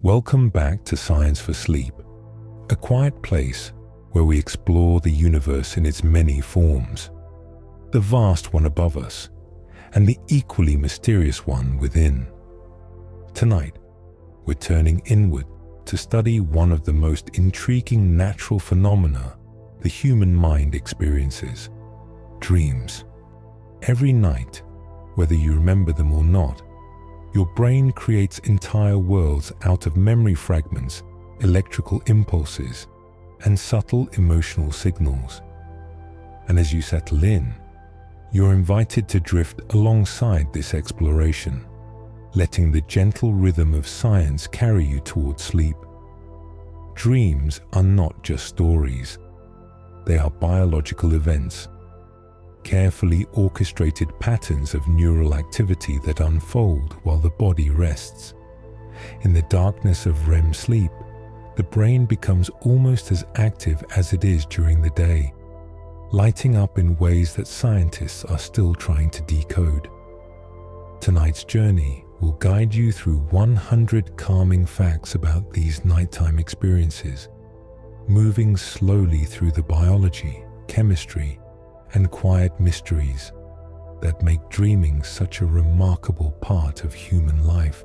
Welcome back to Science for Sleep, a quiet place where we explore the universe in its many forms, the vast one above us and the equally mysterious one within. Tonight, we're turning inward to study one of the most intriguing natural phenomena the human mind experiences: dreams. Every night, whether you remember them or not, your brain creates entire worlds out of memory fragments, electrical impulses, and subtle emotional signals. And as you settle in, you're invited to drift alongside this exploration, letting the gentle rhythm of science carry you towards sleep. Dreams are not just stories. They are biological events, carefully orchestrated patterns of neural activity that unfold while the body rests. In the darkness of REM sleep, the brain becomes almost as active as it is during the day, lighting up in ways that scientists are still trying to decode. Tonight's journey will guide you through 100 calming facts about these nighttime experiences, moving slowly through the biology, chemistry, and quiet mysteries that make dreaming such a remarkable part of human life.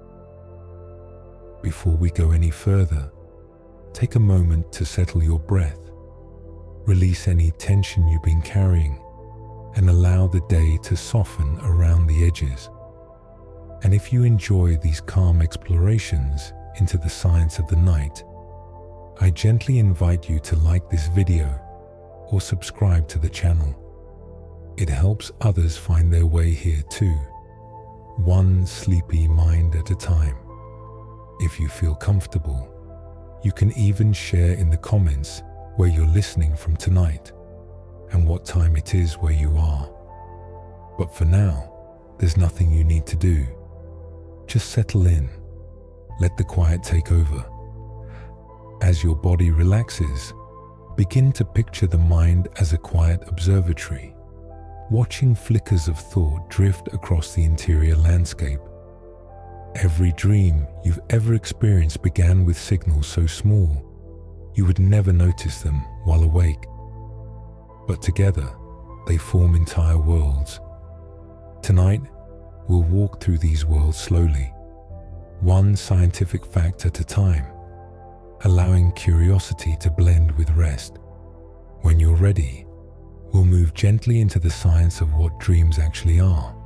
Before we go any further, take a moment to settle your breath, release any tension you've been carrying, and allow the day to soften around the edges. And if you enjoy these calm explorations into the science of the night, I gently invite you to like this video or subscribe to the channel. It helps others find their way here too, one sleepy mind at a time. If you feel comfortable, you can even share in the comments where you're listening from tonight and what time it is where you are. But for now, there's nothing you need to do. Just settle in, let the quiet take over. As your body relaxes, begin to picture the mind as a quiet observatory, watching flickers of thought drift across the interior landscape. Every dream you've ever experienced began with signals so small you would never notice them while awake. But together, they form entire worlds. Tonight, we'll walk through these worlds slowly, one scientific fact at a time, allowing curiosity to blend with rest. When you're ready, we'll move gently into the science of what dreams actually are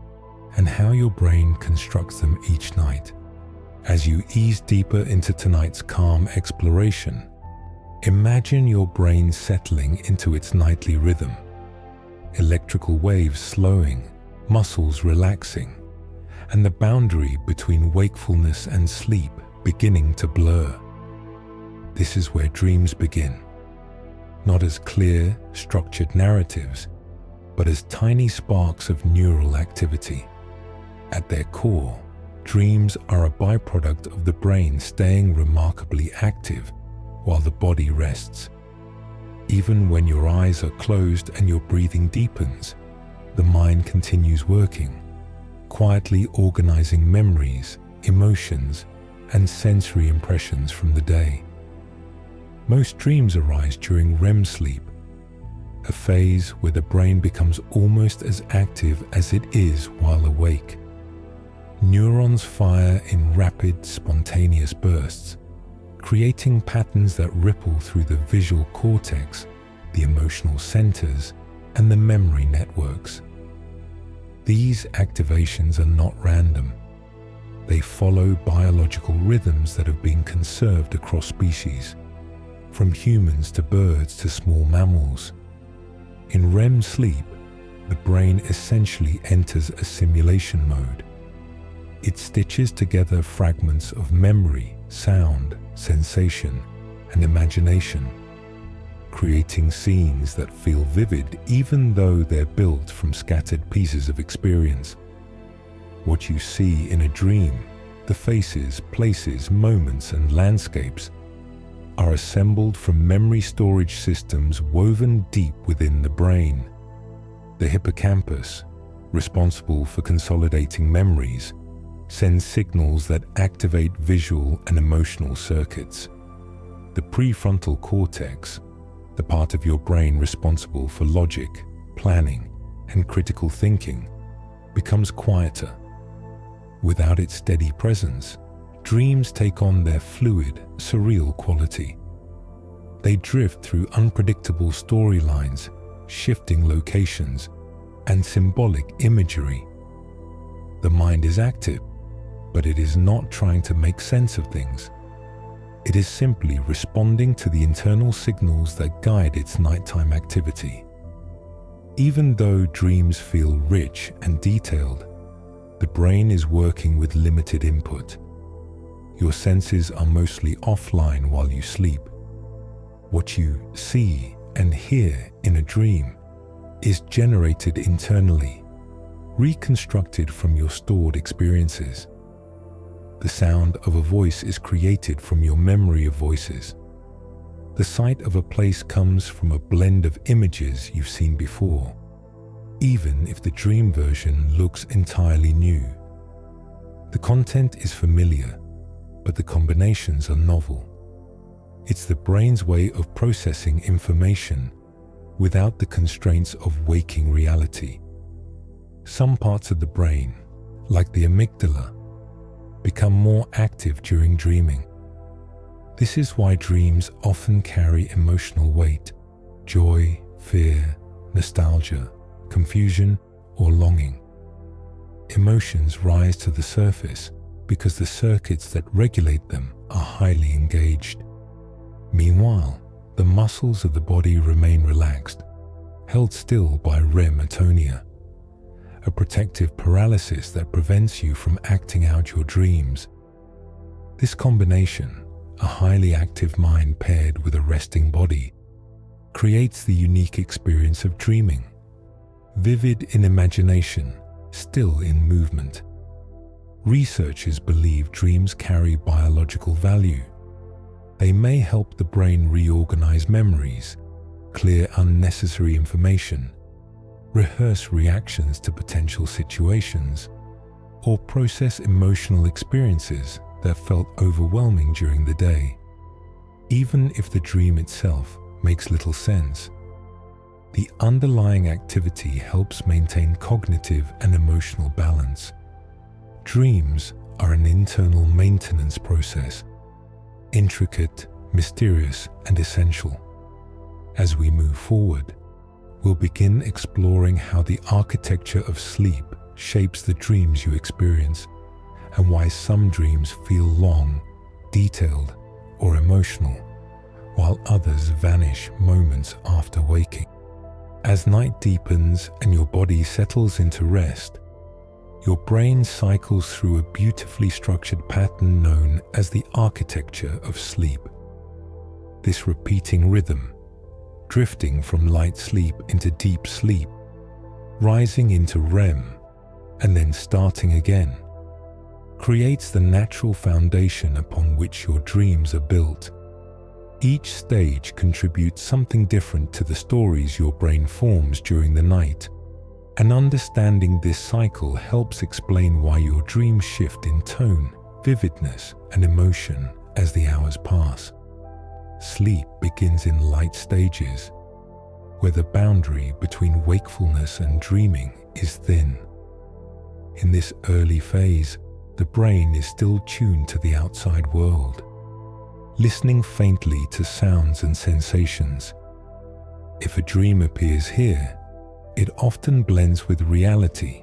and how your brain constructs them each night. As you ease deeper into tonight's calm exploration, imagine your brain settling into its nightly rhythm, electrical waves slowing, muscles relaxing, and the boundary between wakefulness and sleep beginning to blur. This is where dreams begin, not as clear, structured narratives, but as tiny sparks of neural activity. At their core, dreams are a byproduct of the brain staying remarkably active while the body rests. Even when your eyes are closed and your breathing deepens, the mind continues working, quietly organizing memories, emotions, and sensory impressions from the day. Most dreams arise during REM sleep, a phase where the brain becomes almost as active as it is while awake. Neurons fire in rapid, spontaneous bursts, creating patterns that ripple through the visual cortex, the emotional centers, and the memory networks. These activations are not random. They follow biological rhythms that have been conserved across species, from humans to birds to small mammals. In REM sleep, the brain essentially enters a simulation mode. It stitches together fragments of memory, sound, sensation, and imagination, creating scenes that feel vivid even though they're built from scattered pieces of experience. What you see in a dream, the faces, places, moments, and landscapes, are assembled from memory storage systems woven deep within the brain. The hippocampus, responsible for consolidating memories, sends signals that activate visual and emotional circuits. The prefrontal cortex, the part of your brain responsible for logic, planning, and critical thinking, becomes quieter. Without its steady presence, dreams take on their fluid, surreal quality. They drift through unpredictable storylines, shifting locations, and symbolic imagery. The mind is active, but it is not trying to make sense of things. It is simply responding to the internal signals that guide its nighttime activity. Even though dreams feel rich and detailed, the brain is working with limited input. Your senses are mostly offline while you sleep. What you see and hear in a dream is generated internally, reconstructed from your stored experiences. The sound of a voice is created from your memory of voices. The sight of a place comes from a blend of images you've seen before, even if the dream version looks entirely new. The content is familiar, but the combinations are novel. It's the brain's way of processing information without the constraints of waking reality. Some parts of the brain, like the amygdala, become more active during dreaming. This is why dreams often carry emotional weight: joy, fear, nostalgia, confusion, or longing. Emotions rise to the surface because the circuits that regulate them are highly engaged. Meanwhile, the muscles of the body remain relaxed, held still by REM atonia, a protective paralysis that prevents you from acting out your dreams. This combination, a highly active mind paired with a resting body, creates the unique experience of dreaming. Vivid in imagination, still in movement. Researchers believe dreams carry biological value. They may help the brain reorganize memories, clear unnecessary information, rehearse reactions to potential situations, or process emotional experiences that felt overwhelming during the day. Even if the dream itself makes little sense, the underlying activity helps maintain cognitive and emotional balance. Dreams are an internal maintenance process, intricate, mysterious, and essential. As we move forward, we'll begin exploring how the architecture of sleep shapes the dreams you experience, and why some dreams feel long, detailed, or emotional, while others vanish moments after waking. As night deepens and your body settles into rest, your brain cycles through a beautifully structured pattern known as the architecture of sleep. This repeating rhythm, drifting from light sleep into deep sleep, rising into REM, and then starting again, creates the natural foundation upon which your dreams are built. Each stage contributes something different to the stories your brain forms during the night, and understanding this cycle helps explain why your dreams shift in tone, vividness, and emotion as the hours pass. Sleep begins in light stages, where the boundary between wakefulness and dreaming is thin. In this early phase, the brain is still tuned to the outside world, listening faintly to sounds and sensations. If a dream appears here, it often blends with reality,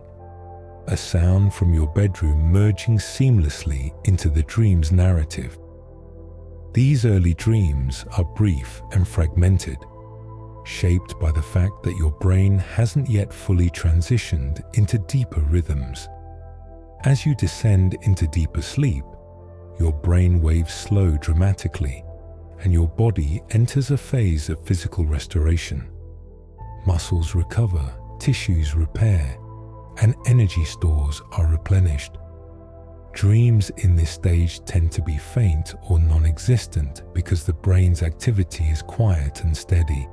a sound from your bedroom merging seamlessly into the dream's narrative. These early dreams are brief and fragmented, shaped by the fact that your brain hasn't yet fully transitioned into deeper rhythms. As you descend into deeper sleep, your brain waves slow dramatically, and your body enters a phase of physical restoration. Muscles recover, tissues repair, and energy stores are replenished. Dreams in this stage tend to be faint or non-existent because the brain's activity is quiet and steady.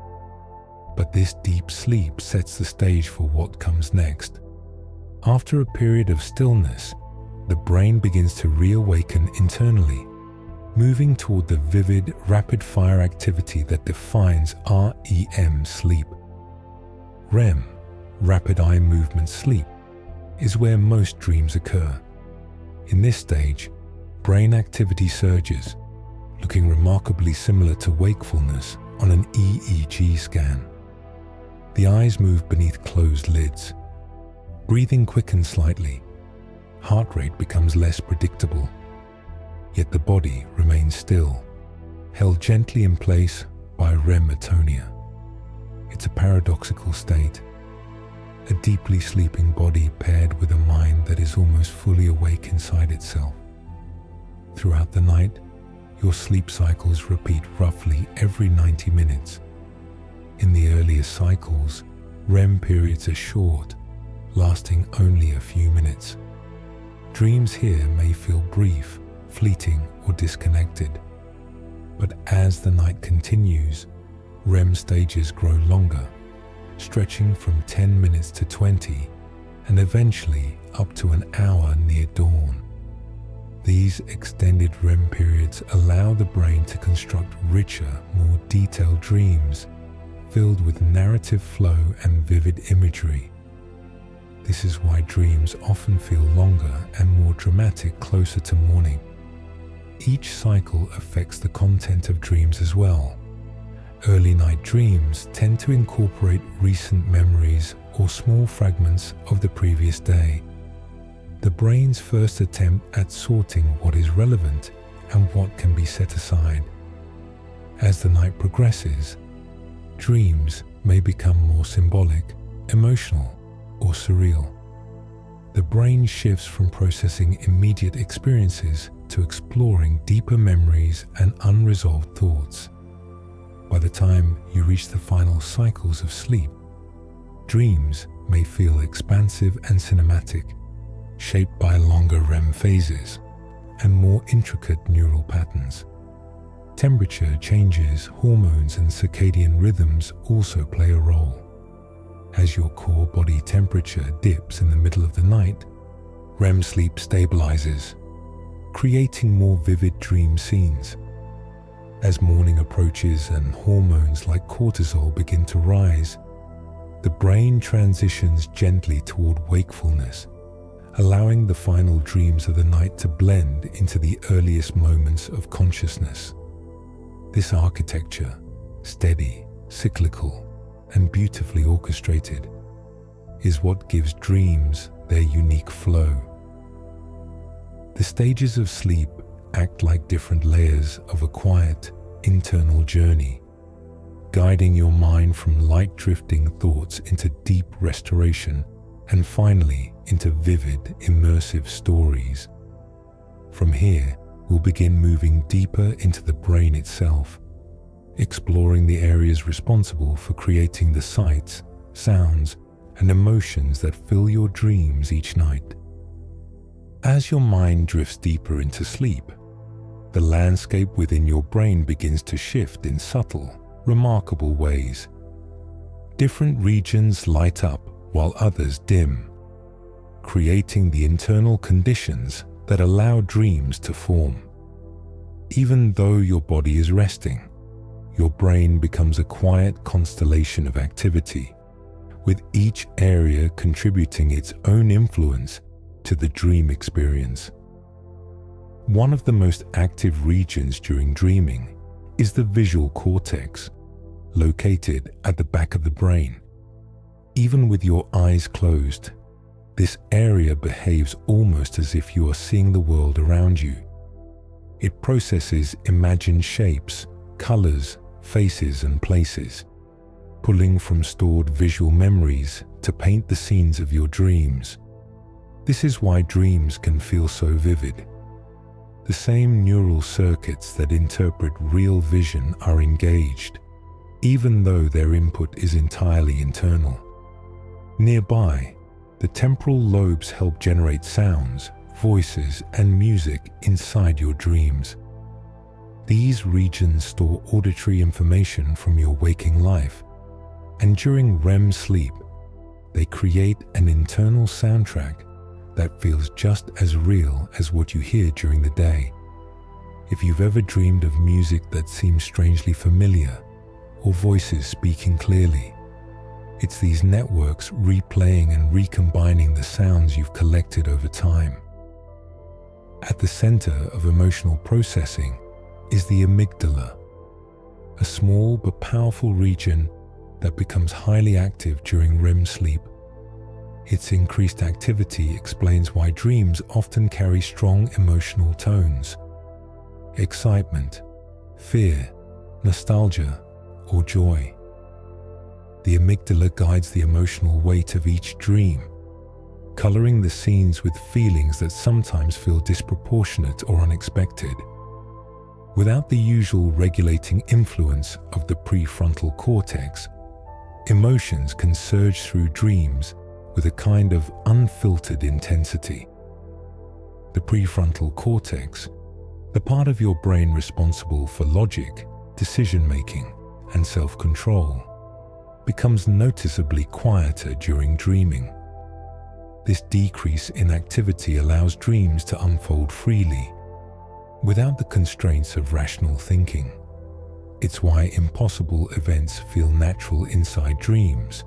But this deep sleep sets the stage for what comes next. After a period of stillness, the brain begins to reawaken internally, moving toward the vivid, rapid-fire activity that defines REM sleep. REM, rapid eye movement sleep, is where most dreams occur. In this stage, brain activity surges, looking remarkably similar to wakefulness on an EEG scan. The eyes move beneath closed lids. Breathing quickens slightly. Heart rate becomes less predictable. Yet the body remains still, held gently in place by REM atonia. It's a paradoxical state. A deeply sleeping body paired with a mind that is almost fully awake inside itself. Throughout the night, your sleep cycles repeat roughly every 90 minutes. In the earliest cycles, REM periods are short, lasting only a few minutes. Dreams here may feel brief, fleeting, or disconnected. But as the night continues, REM stages grow longer, stretching from 10 minutes to 20, and eventually up to an hour near dawn. These extended REM periods allow the brain to construct richer, more detailed dreams, filled with narrative flow and vivid imagery. This is why dreams often feel longer and more dramatic closer to morning. Each cycle affects the content of dreams as well. Early night dreams tend to incorporate recent memories or small fragments of the previous day. The brain's first attempt at sorting what is relevant and what can be set aside. As the night progresses, dreams may become more symbolic, emotional, or surreal. The brain shifts from processing immediate experiences to exploring deeper memories and unresolved thoughts. By the time you reach the final cycles of sleep, dreams may feel expansive and cinematic, shaped by longer REM phases and more intricate neural patterns. Temperature changes, hormones, and circadian rhythms also play a role. As your core body temperature dips in the middle of the night, REM sleep stabilizes, creating more vivid dream scenes. As morning approaches and hormones like cortisol begin to rise, the brain transitions gently toward wakefulness, allowing the final dreams of the night to blend into the earliest moments of consciousness. This architecture, steady, cyclical, and beautifully orchestrated, is what gives dreams their unique flow. The stages of sleep act like different layers of a quiet, internal journey, guiding your mind from light drifting thoughts into deep restoration and finally into vivid, immersive stories. From here, we'll begin moving deeper into the brain itself, exploring the areas responsible for creating the sights, sounds, and emotions that fill your dreams each night. As your mind drifts deeper into sleep, the landscape within your brain begins to shift in subtle, remarkable ways. Different regions light up while others dim, creating the internal conditions that allow dreams to form. Even though your body is resting, your brain becomes a quiet constellation of activity, with each area contributing its own influence to the dream experience. One of the most active regions during dreaming is the visual cortex, located at the back of the brain. Even with your eyes closed, this area behaves almost as if you are seeing the world around you. It processes imagined shapes, colors, faces, and places, pulling from stored visual memories to paint the scenes of your dreams. This is why dreams can feel so vivid. The same neural circuits that interpret real vision are engaged, even though their input is entirely internal. Nearby, the temporal lobes help generate sounds, voices, and music inside your dreams. These regions store auditory information from your waking life, and during REM sleep, they create an internal soundtrack that feels just as real as what you hear during the day. If you've ever dreamed of music that seems strangely familiar, or voices speaking clearly, it's these networks replaying and recombining the sounds you've collected over time. At the center of emotional processing is the amygdala, a small but powerful region that becomes highly active during REM sleep. Its increased activity explains why dreams often carry strong emotional tones: excitement, fear, nostalgia, or joy. The amygdala guides the emotional weight of each dream, coloring the scenes with feelings that sometimes feel disproportionate or unexpected. Without the usual regulating influence of the prefrontal cortex, emotions can surge through dreams with a kind of unfiltered intensity. The prefrontal cortex, the part of your brain responsible for logic, decision-making, and self-control, becomes noticeably quieter during dreaming. This decrease in activity allows dreams to unfold freely, without the constraints of rational thinking. It's why impossible events feel natural inside dreams,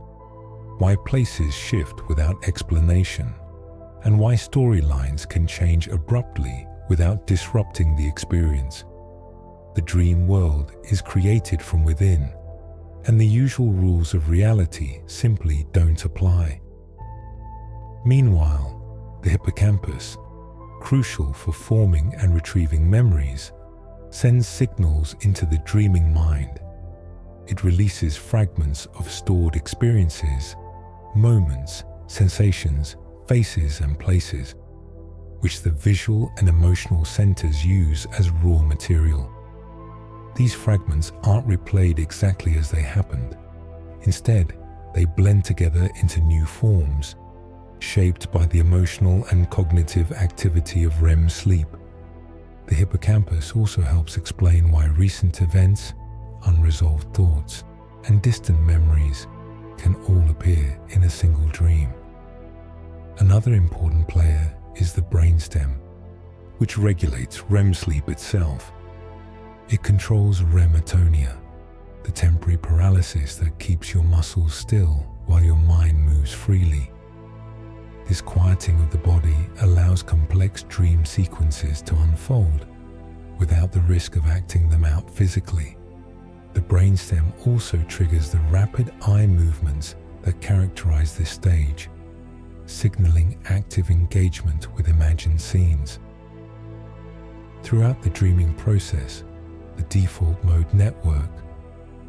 why places shift without explanation, and why storylines can change abruptly without disrupting the experience. The dream world is created from within, and the usual rules of reality simply don't apply. Meanwhile, the hippocampus, crucial for forming and retrieving memories, sends signals into the dreaming mind. It releases fragments of stored experiences, moments, sensations, faces, and places, which the visual and emotional centers use as raw material. These fragments aren't replayed exactly as they happened. Instead, they blend together into new forms, shaped by the emotional and cognitive activity of REM sleep. The hippocampus also helps explain why recent events, unresolved thoughts, and distant memories can all appear in a single dream. Another important player is the brainstem, which regulates REM sleep itself. It controls rematonia, the temporary paralysis that keeps your muscles still while your mind moves freely. This quieting of the body allows complex dream sequences to unfold without the risk of acting them out physically. The brainstem also triggers the rapid eye movements that characterize this stage, signaling active engagement with imagined scenes. Throughout the dreaming process, the default mode network,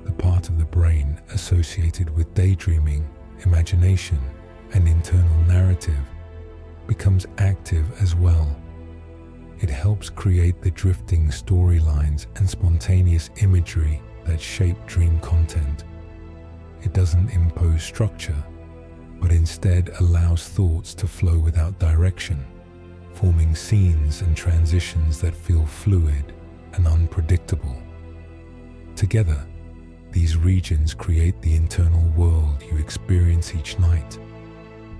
the part of the brain associated with daydreaming, imagination, and internal narrative, becomes active as well. It helps create the drifting storylines and spontaneous imagery that shape dream content. It doesn't impose structure, but instead allows thoughts to flow without direction, forming scenes and transitions that feel fluid and unpredictable. Together, these regions create the internal world you experience each night.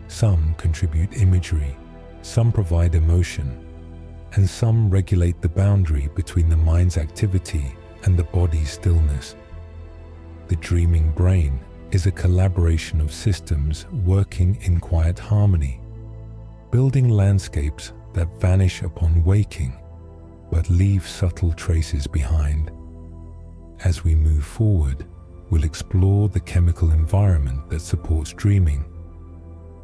Some contribute imagery, some provide emotion, and some regulate the boundary between the mind's activity and the body's stillness. The dreaming brain is a collaboration of systems working in quiet harmony, building landscapes that vanish upon waking but leave subtle traces behind. As we move forward, we'll explore the chemical environment that supports dreaming,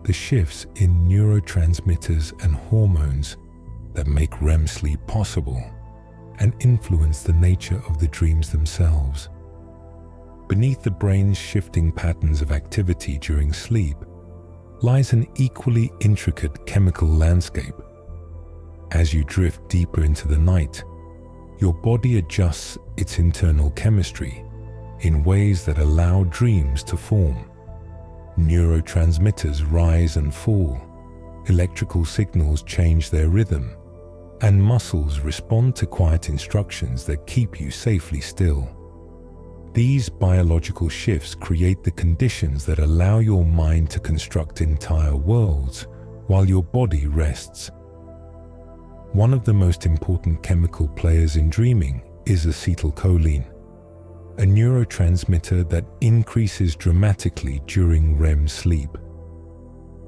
the shifts in neurotransmitters and hormones that make REM sleep possible and influence the nature of the dreams themselves. Beneath the brain's shifting patterns of activity during sleep lies an equally intricate chemical landscape. As you drift deeper into the night, your body adjusts its internal chemistry in ways that allow dreams to form. Neurotransmitters rise and fall, electrical signals change their rhythm, and muscles respond to quiet instructions that keep you safely still. These biological shifts create the conditions that allow your mind to construct entire worlds while your body rests. One of the most important chemical players in dreaming is acetylcholine, a neurotransmitter that increases dramatically during REM sleep.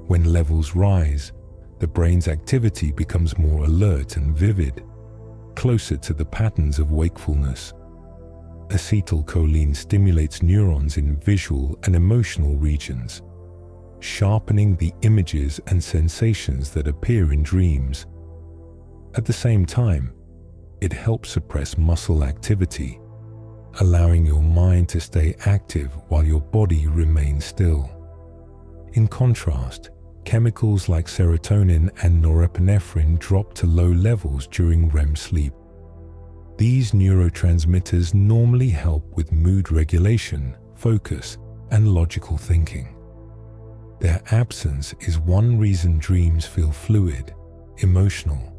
When levels rise, the brain's activity becomes more alert and vivid, closer to the patterns of wakefulness. Acetylcholine stimulates neurons in visual and emotional regions, sharpening the images and sensations that appear in dreams. At the same time, it helps suppress muscle activity, allowing your mind to stay active while your body remains still. In contrast, chemicals like serotonin and norepinephrine drop to low levels during REM sleep. These neurotransmitters normally help with mood regulation, focus, and logical thinking. Their absence is one reason dreams feel fluid, emotional,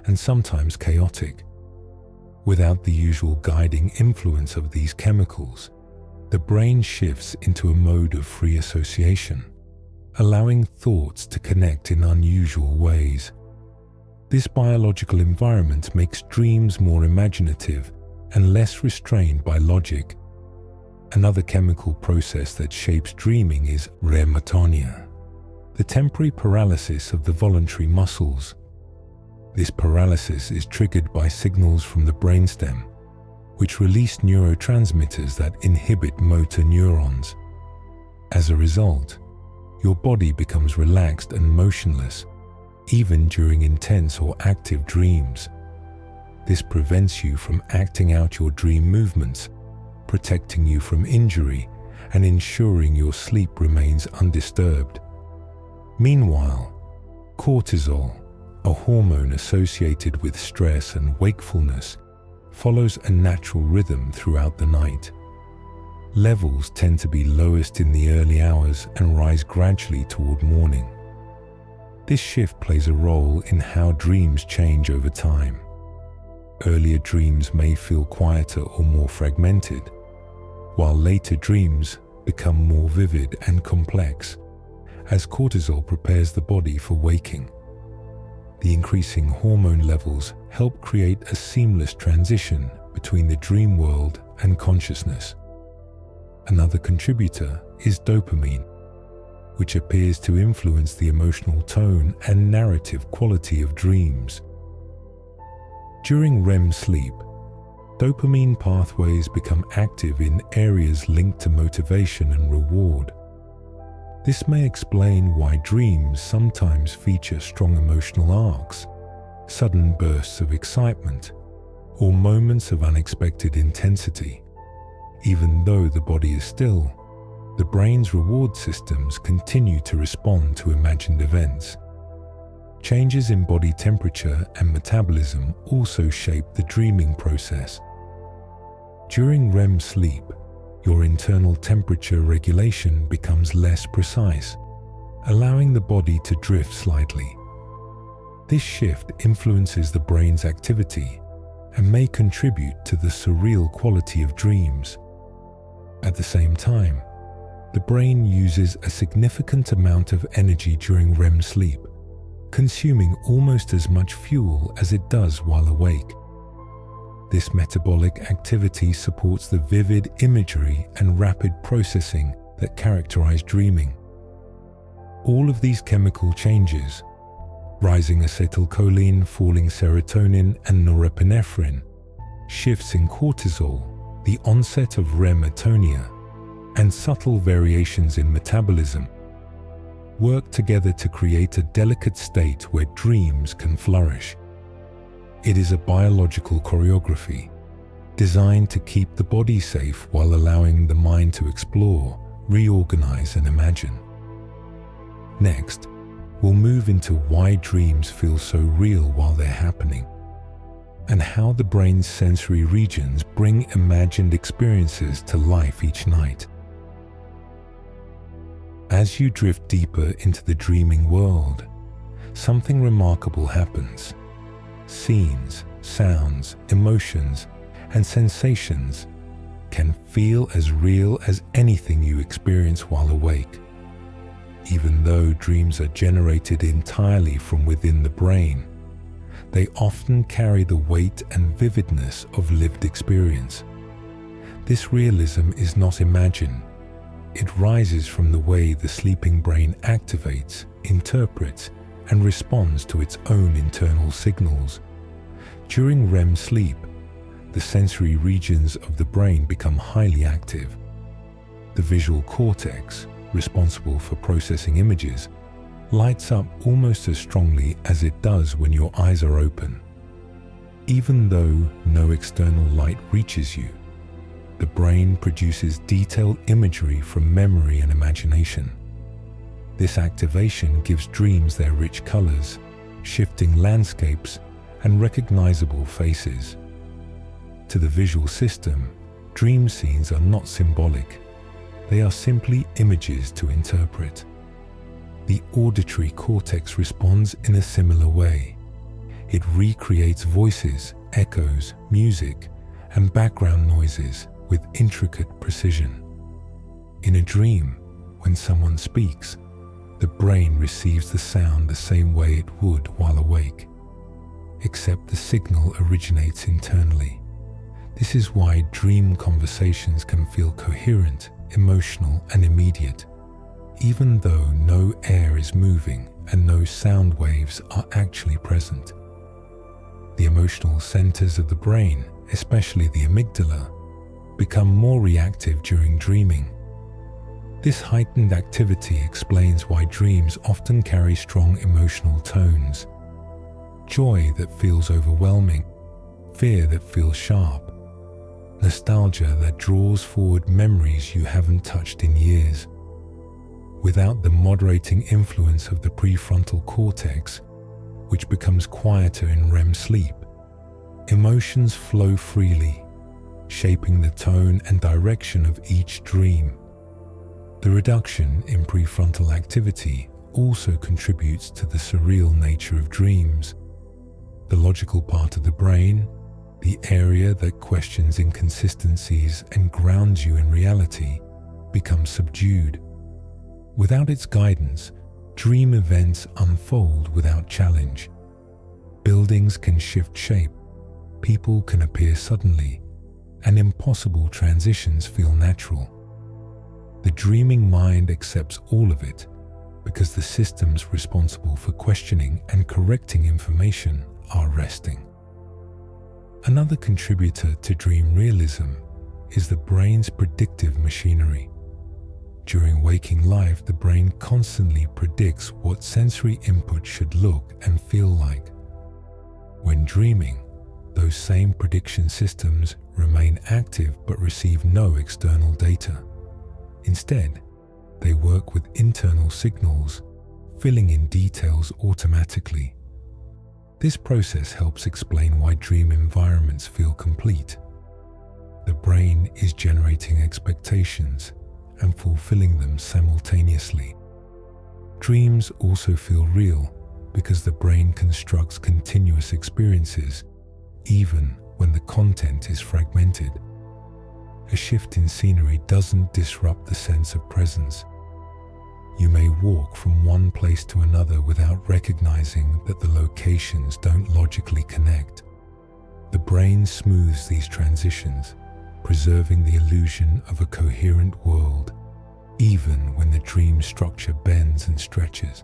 and sometimes chaotic. Without the usual guiding influence of these chemicals, the brain shifts into a mode of free association, allowing thoughts to connect in unusual ways. This biological environment makes dreams more imaginative and less restrained by logic. Another chemical process that shapes dreaming is REM atonia, the temporary paralysis of the voluntary muscles. This paralysis is triggered by signals from the brainstem, which release neurotransmitters that inhibit motor neurons. As a result, your body becomes relaxed and motionless, even during intense or active dreams. This prevents you from acting out your dream movements, protecting you from injury and ensuring your sleep remains undisturbed. Meanwhile, cortisol, a hormone associated with stress and wakefulness, follows a natural rhythm throughout the night. Levels tend to be lowest in the early hours and rise gradually toward morning. This shift plays a role in how dreams change over time. Earlier dreams may feel quieter or more fragmented, while later dreams become more vivid and complex as cortisol prepares the body for waking. The increasing hormone levels help create a seamless transition between the dream world and consciousness. Another contributor is dopamine, which appears to influence the emotional tone and narrative quality of dreams. During REM sleep, dopamine pathways become active in areas linked to motivation and reward. This may explain why dreams sometimes feature strong emotional arcs, sudden bursts of excitement, or moments of unexpected intensity. Even though the body is still, the brain's reward systems continue to respond to imagined events. Changes in body temperature and metabolism also shape the dreaming process. During REM sleep, your internal temperature regulation becomes less precise, allowing the body to drift slightly. This shift influences the brain's activity and may contribute to the surreal quality of dreams. At the same time, the brain uses a significant amount of energy during REM sleep, consuming almost as much fuel as it does while awake. This metabolic activity supports the vivid imagery and rapid processing that characterize dreaming. All of these chemical changes, rising acetylcholine, falling serotonin and norepinephrine, shifts in cortisol, the onset of REM atonia, and subtle variations in metabolism, work together to create a delicate state where dreams can flourish. It is a biological choreography designed to keep the body safe while allowing the mind to explore, reorganize, and imagine. Next, we'll move into why dreams feel so real while they're happening, and how the brain's sensory regions bring imagined experiences to life each night. As you drift deeper into the dreaming world, something remarkable happens. Scenes, sounds, emotions, and sensations can feel as real as anything you experience while awake. Even though dreams are generated entirely from within the brain, they often carry the weight and vividness of lived experience. This realism is not imagined. It rises from the way the sleeping brain activates, interprets, and responds to its own internal signals. During REM sleep, the sensory regions of the brain become highly active. The visual cortex, responsible for processing images, lights up almost as strongly as it does when your eyes are open. Even though no external light reaches you, the brain produces detailed imagery from memory and imagination. This activation gives dreams their rich colors, shifting landscapes, and recognizable faces. To the visual system, dream scenes are not symbolic. They are simply images to interpret. The auditory cortex responds in a similar way. It recreates voices, echoes, music, and background noises with intricate precision. In a dream, when someone speaks, the brain receives the sound the same way it would while awake, except the signal originates internally. This is why dream conversations can feel coherent, emotional, and immediate, even though no air is moving and no sound waves are actually present. The emotional centers of the brain, especially the amygdala, become more reactive during dreaming. This heightened activity explains why dreams often carry strong emotional tones. Joy that feels overwhelming, fear that feels sharp, nostalgia that draws forward memories you haven't touched in years. Without the moderating influence of the prefrontal cortex, which becomes quieter in REM sleep, emotions flow freely, shaping the tone and direction of each dream. The reduction in prefrontal activity also contributes to the surreal nature of dreams. The logical part of the brain, the area that questions inconsistencies and grounds you in reality, becomes subdued. Without its guidance, dream events unfold without challenge. Buildings can shift shape, people can appear suddenly, and impossible transitions feel natural. The dreaming mind accepts all of it because the systems responsible for questioning and correcting information are resting. Another contributor to dream realism is the brain's predictive machinery. During waking life, the brain constantly predicts what sensory input should look and feel like. When dreaming, those same prediction systems remain active but receive no external data. Instead, they work with internal signals, filling in details automatically. This process helps explain why dream environments feel complete. The brain is generating expectations and fulfilling them simultaneously. Dreams also feel real because the brain constructs continuous experiences, even when the content is fragmented. A shift in scenery doesn't disrupt the sense of presence. You may walk from one place to another without recognizing that the locations don't logically connect. The brain smooths these transitions, preserving the illusion of a coherent world, even when the dream structure bends and stretches.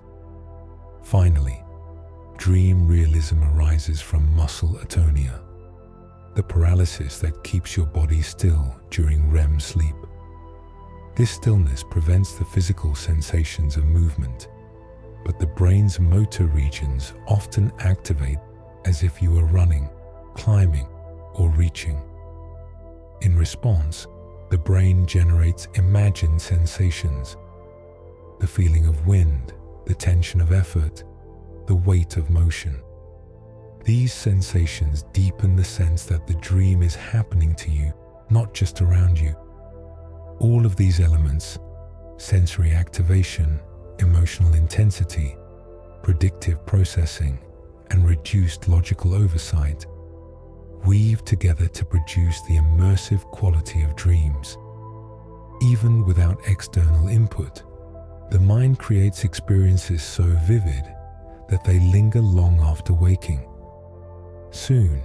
Finally, dream realism arises from muscle atonia, the paralysis that keeps your body still during REM sleep. This stillness prevents the physical sensations of movement, but the brain's motor regions often activate as if you were running, climbing, or reaching. In response, the brain generates imagined sensations: the feeling of wind, the tension of effort, the weight of motion. These sensations deepen the sense that the dream is happening to you, not just around you. All of these elements, sensory activation, emotional intensity, predictive processing, and reduced logical oversight, weave together to produce the immersive quality of dreams. Even without external input, the mind creates experiences so vivid that they linger long after waking. Soon,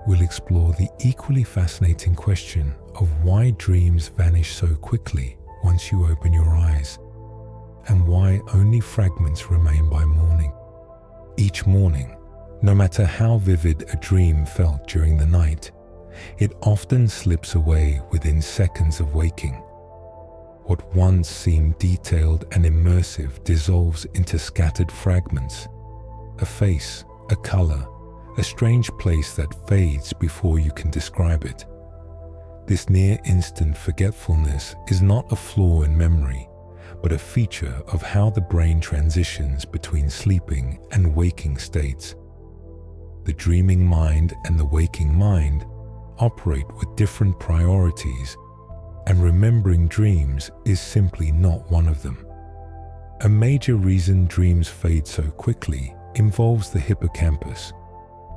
we'll explore the equally fascinating question of why dreams vanish so quickly once you open your eyes, and why only fragments remain by morning. Each morning, no matter how vivid a dream felt during the night, it often slips away within seconds of waking. What once seemed detailed and immersive dissolves into scattered fragments. A face, a color, a strange place that fades before you can describe it. This near-instant forgetfulness is not a flaw in memory, but a feature of how the brain transitions between sleeping and waking states. The dreaming mind and the waking mind operate with different priorities, and remembering dreams is simply not one of them. A major reason dreams fade so quickly involves the hippocampus,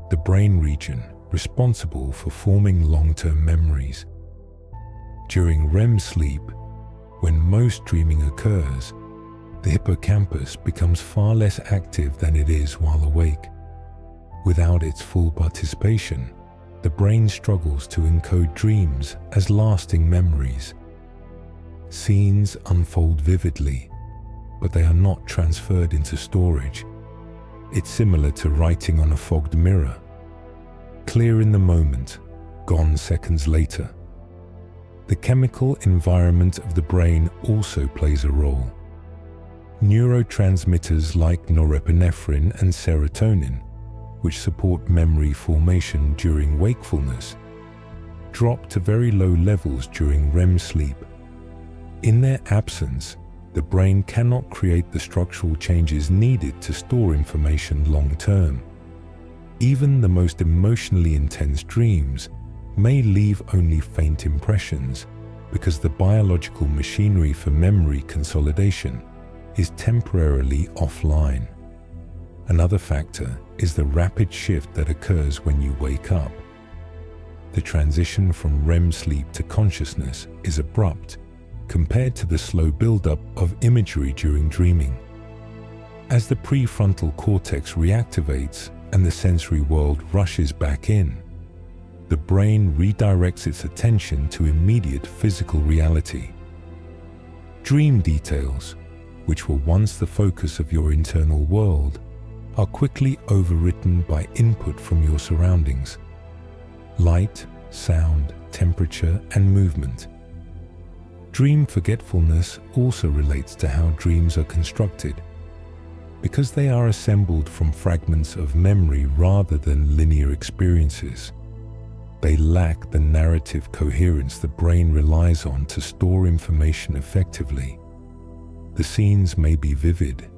the brain region responsible for forming long-term memories. During REM sleep, when most dreaming occurs, the hippocampus becomes far less active than it is while awake. Without its full participation, the brain struggles to encode dreams as lasting memories. Scenes unfold vividly, but they are not transferred into storage. It's similar to writing on a fogged mirror. Clear in the moment, gone seconds later. The chemical environment of the brain also plays a role. Neurotransmitters like norepinephrine and serotonin, which support memory formation during wakefulness, drop to very low levels during REM sleep. In their absence, the brain cannot create the structural changes needed to store information long term. Even the most emotionally intense dreams may leave only faint impressions because the biological machinery for memory consolidation is temporarily offline. Another factor is the rapid shift that occurs when you wake up. The transition from REM sleep to consciousness is abrupt compared to the slow buildup of imagery during dreaming. As the prefrontal cortex reactivates and the sensory world rushes back in, the brain redirects its attention to immediate physical reality. Dream details, which were once the focus of your internal world, are quickly overwritten by input from your surroundings: light, sound, temperature, and movement. Dream forgetfulness also relates to how dreams are constructed. Because they are assembled from fragments of memory rather than linear experiences, they lack the narrative coherence the brain relies on to store information effectively. The scenes may be vivid,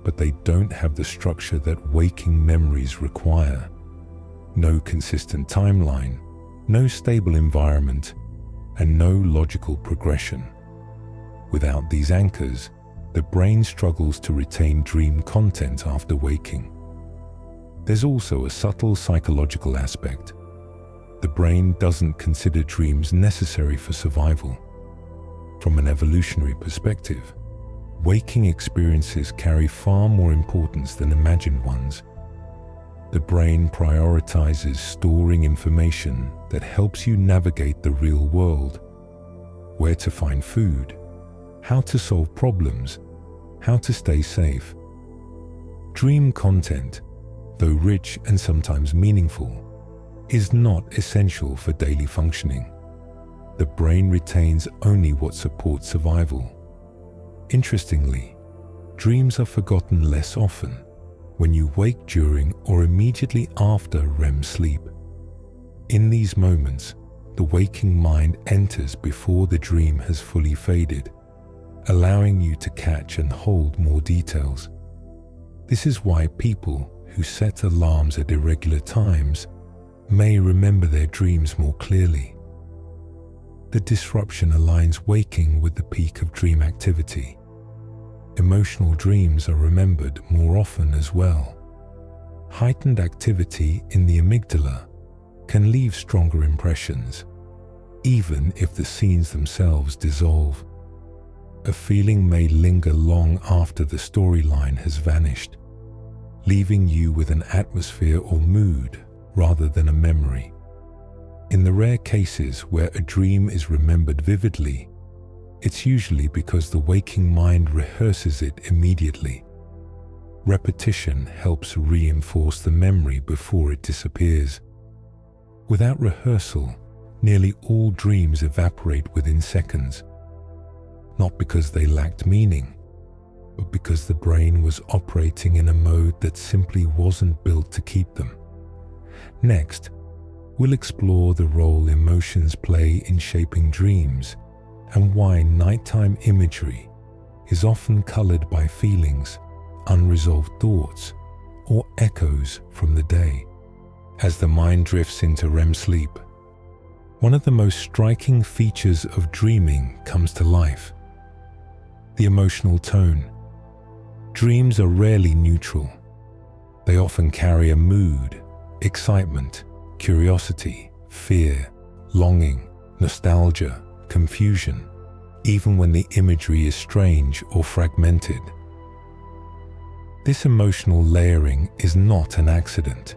but they don't have the structure that waking memories require. No consistent timeline, no stable environment, and no logical progression. Without these anchors, the brain struggles to retain dream content after waking. There's also a subtle psychological aspect. The brain doesn't consider dreams necessary for survival. From an evolutionary perspective, waking experiences carry far more importance than imagined ones. The brain prioritizes storing information that helps you navigate the real world: where to find food, how to solve problems, how to stay safe. Dream content, though rich and sometimes meaningful, is not essential for daily functioning. The brain retains only what supports survival. Interestingly, dreams are forgotten less often when you wake during or immediately after REM sleep. In these moments, the waking mind enters before the dream has fully faded, allowing you to catch and hold more details. This is why people who set alarms at irregular times may remember their dreams more clearly. The disruption aligns waking with the peak of dream activity. Emotional dreams are remembered more often as well. Heightened activity in the amygdala can leave stronger impressions, even if the scenes themselves dissolve. a feeling may linger long after the storyline has vanished, leaving you with an atmosphere or mood rather than a memory. In the rare cases where a dream is remembered vividly, it's usually because the waking mind rehearses it immediately. Repetition helps reinforce the memory before it disappears. Without rehearsal, nearly all dreams evaporate within seconds, not because they lacked meaning, but because the brain was operating in a mode that simply wasn't built to keep them. Next, we'll explore the role emotions play in shaping dreams and why nighttime imagery is often colored by feelings, unresolved thoughts, or echoes from the day. As the mind drifts into REM sleep, one of the most striking features of dreaming comes to life: the emotional tone. Dreams are rarely neutral. They often carry a mood, excitement, curiosity, fear, longing, nostalgia, confusion, even when the imagery is strange or fragmented. This emotional layering is not an accident.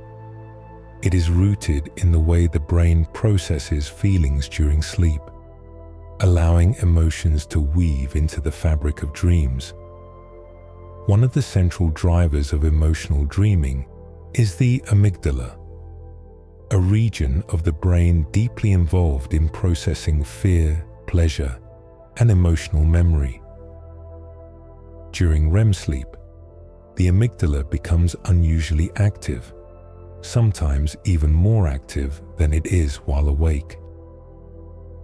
It is rooted in the way the brain processes feelings during sleep, allowing emotions to weave into the fabric of dreams. One of the central drivers of emotional dreaming is the amygdala, a region of the brain deeply involved in processing fear, pleasure, and emotional memory. During REM sleep, the amygdala becomes unusually active, sometimes even more active than it is while awake.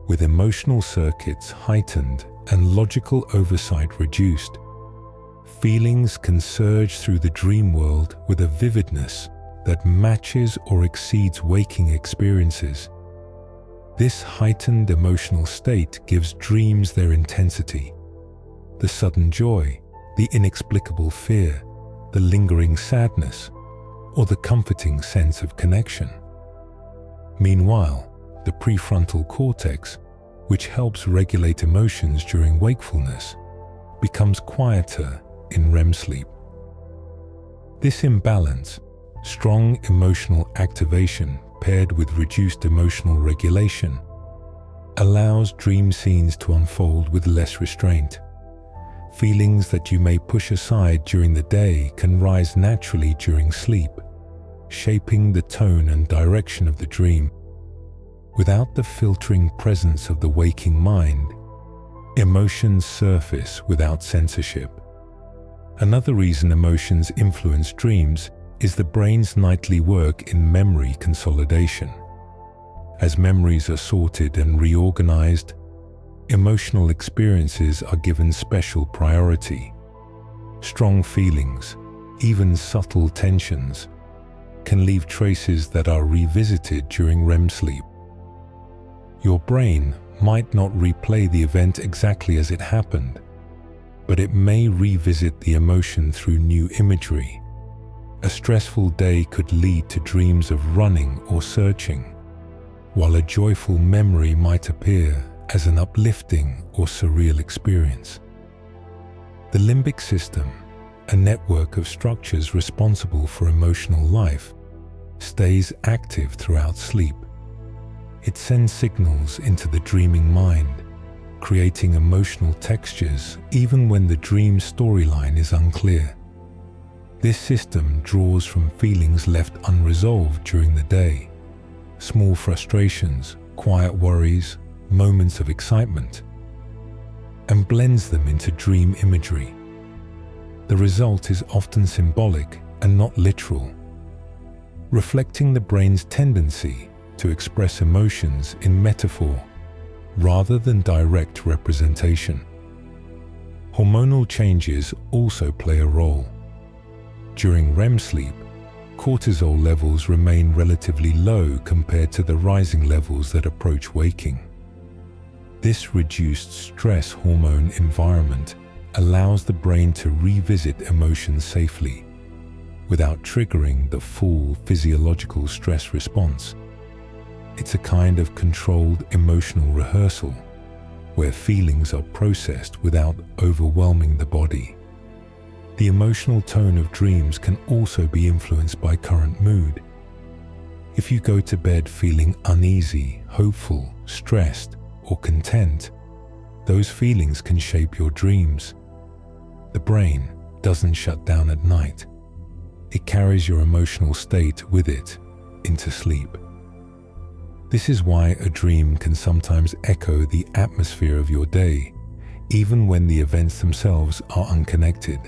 With emotional circuits heightened and logical oversight reduced, feelings can surge through the dream world with a vividness that matches or exceeds waking experiences. This heightened emotional state gives dreams their intensity: the sudden joy, the inexplicable fear, the lingering sadness, or the comforting sense of connection. Meanwhile, the prefrontal cortex, which helps regulate emotions during wakefulness, becomes quieter in REM sleep. This imbalance, strong emotional activation paired with reduced emotional regulation, allows dream scenes to unfold with less restraint. Feelings that you may push aside during the day can rise naturally during sleep, shaping the tone and direction of the dream. Without the filtering presence of the waking mind, emotions surface without censorship. Another reason emotions influence dreams is the brain's nightly work in memory consolidation. As memories are sorted and reorganized, emotional experiences are given special priority. Strong feelings, even subtle tensions, can leave traces that are revisited during REM sleep. Your brain might not replay the event exactly as it happened, but it may revisit the emotion through new imagery. A stressful day could lead to dreams of running or searching, while a joyful memory might appear as an uplifting or surreal experience. The limbic system, a network of structures responsible for emotional life, stays active throughout sleep. It sends signals into the dreaming mind, creating emotional textures even when the dream storyline is unclear. This system draws from feelings left unresolved during the day: small frustrations, quiet worries, moments of excitement, and blends them into dream imagery. The result is often symbolic and not literal, reflecting the brain's tendency to express emotions in metaphor rather than direct representation. Hormonal changes also play a role. During REM sleep, cortisol levels remain relatively low compared to the rising levels that approach waking. This reduced stress hormone environment allows the brain to revisit emotions safely, without triggering the full physiological stress response. It's a kind of controlled emotional rehearsal, where feelings are processed without overwhelming the body. The emotional tone of dreams can also be influenced by current mood. If you go to bed feeling uneasy, hopeful, stressed, or content, those feelings can shape your dreams. The brain doesn't shut down at night. It carries your emotional state with it into sleep. This is why a dream can sometimes echo the atmosphere of your day, even when the events themselves are unconnected.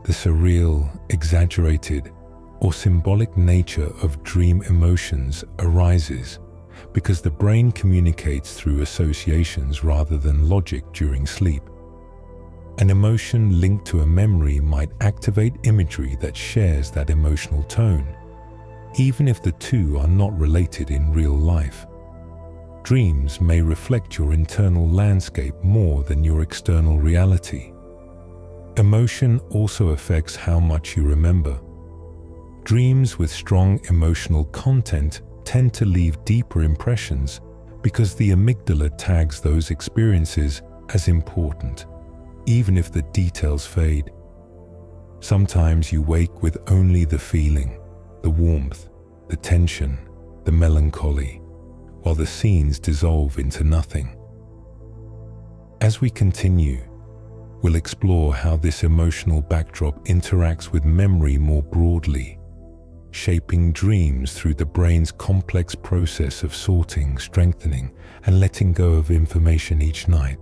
The surreal, exaggerated, or symbolic nature of dream emotions arises because the brain communicates through associations rather than logic during sleep. An emotion linked to a memory might activate imagery that shares that emotional tone, even if the two are not related in real life. Dreams may reflect your internal landscape more than your external reality. Emotion also affects how much you remember. Dreams with strong emotional content tend to leave deeper impressions because the amygdala tags those experiences as important, even if the details fade. Sometimes you wake with only the feeling, the warmth, the tension, the melancholy, while the scenes dissolve into nothing. As we continue, we'll explore how this emotional backdrop interacts with memory more broadly, shaping dreams through the brain's complex process of sorting, strengthening, and letting go of information each night.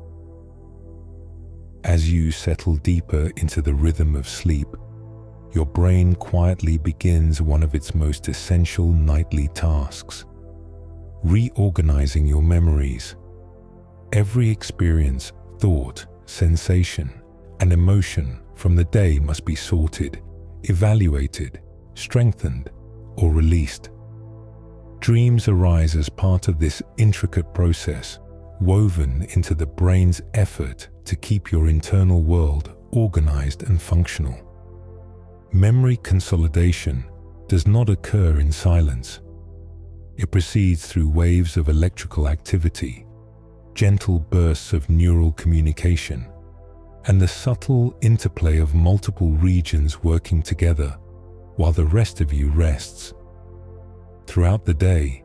As you settle deeper into the rhythm of sleep, your brain quietly begins one of its most essential nightly tasks: reorganizing your memories. Every experience, thought, sensation, and emotion from the day must be sorted, evaluated, strengthened, or released. Dreams arise as part of this intricate process, woven into the brain's effort to keep your internal world organized and functional. Memory consolidation does not occur in silence. It proceeds through waves of electrical activity, gentle bursts of neural communication, and the subtle interplay of multiple regions working together while the rest of you rests. Throughout the day,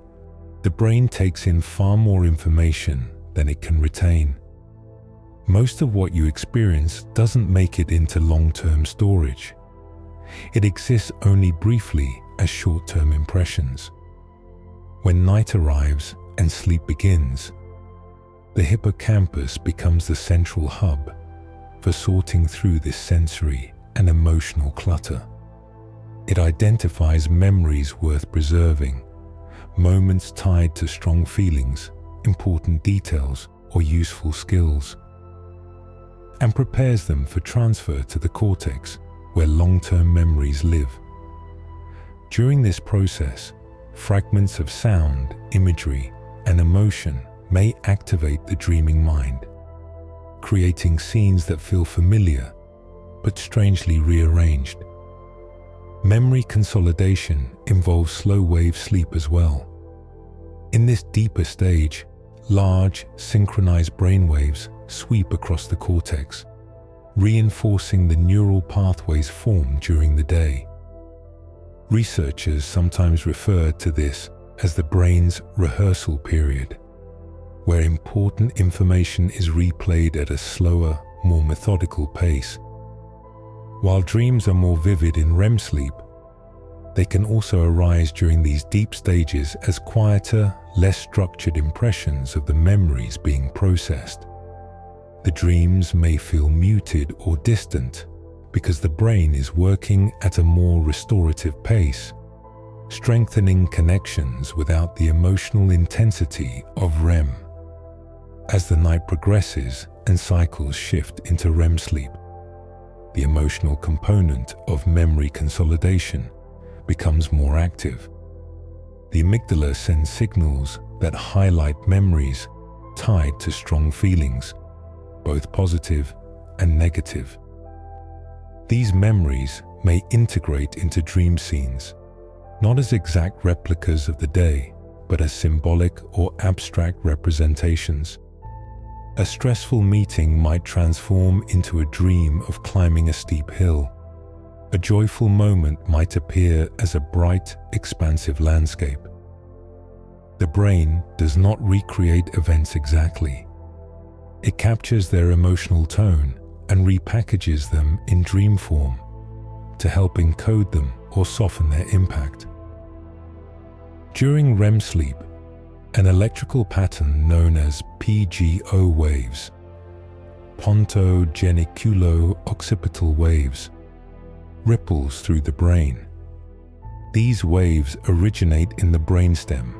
the brain takes in far more information than it can retain. Most of what you experience doesn't make it into long-term storage. It exists only briefly as short-term impressions. When night arrives and sleep begins, the hippocampus becomes the central hub for sorting through this sensory and emotional clutter. It identifies memories worth preserving, moments tied to strong feelings, important details, or useful skills, and prepares them for transfer to the cortex, where long-term memories live. During this process, fragments of sound, imagery, and emotion may activate the dreaming mind, creating scenes that feel familiar but strangely rearranged. Memory consolidation involves slow-wave sleep as well. In this deeper stage, large, synchronized brainwaves sweep across the cortex, reinforcing the neural pathways formed during the day. Researchers sometimes refer to this as the brain's rehearsal period, where important information is replayed at a slower, more methodical pace. While dreams are more vivid in REM sleep, they can also arise during these deep stages as quieter, less structured impressions of the memories being processed. The dreams may feel muted or distant because the brain is working at a more restorative pace, strengthening connections without the emotional intensity of REM. As the night progresses and cycles shift into REM sleep, the emotional component of memory consolidation becomes more active. The amygdala sends signals that highlight memories tied to strong feelings, both positive and negative. These memories may integrate into dream scenes, not as exact replicas of the day, but as symbolic or abstract representations. A stressful meeting might transform into a dream of climbing a steep hill. A joyful moment might appear as a bright, expansive landscape. The brain does not recreate events exactly. It captures their emotional tone and repackages them in dream form to help encode them or soften their impact. During REM sleep, an electrical pattern known as PGO waves, pontogeniculo-occipital waves, ripples through the brain. These waves originate in the brainstem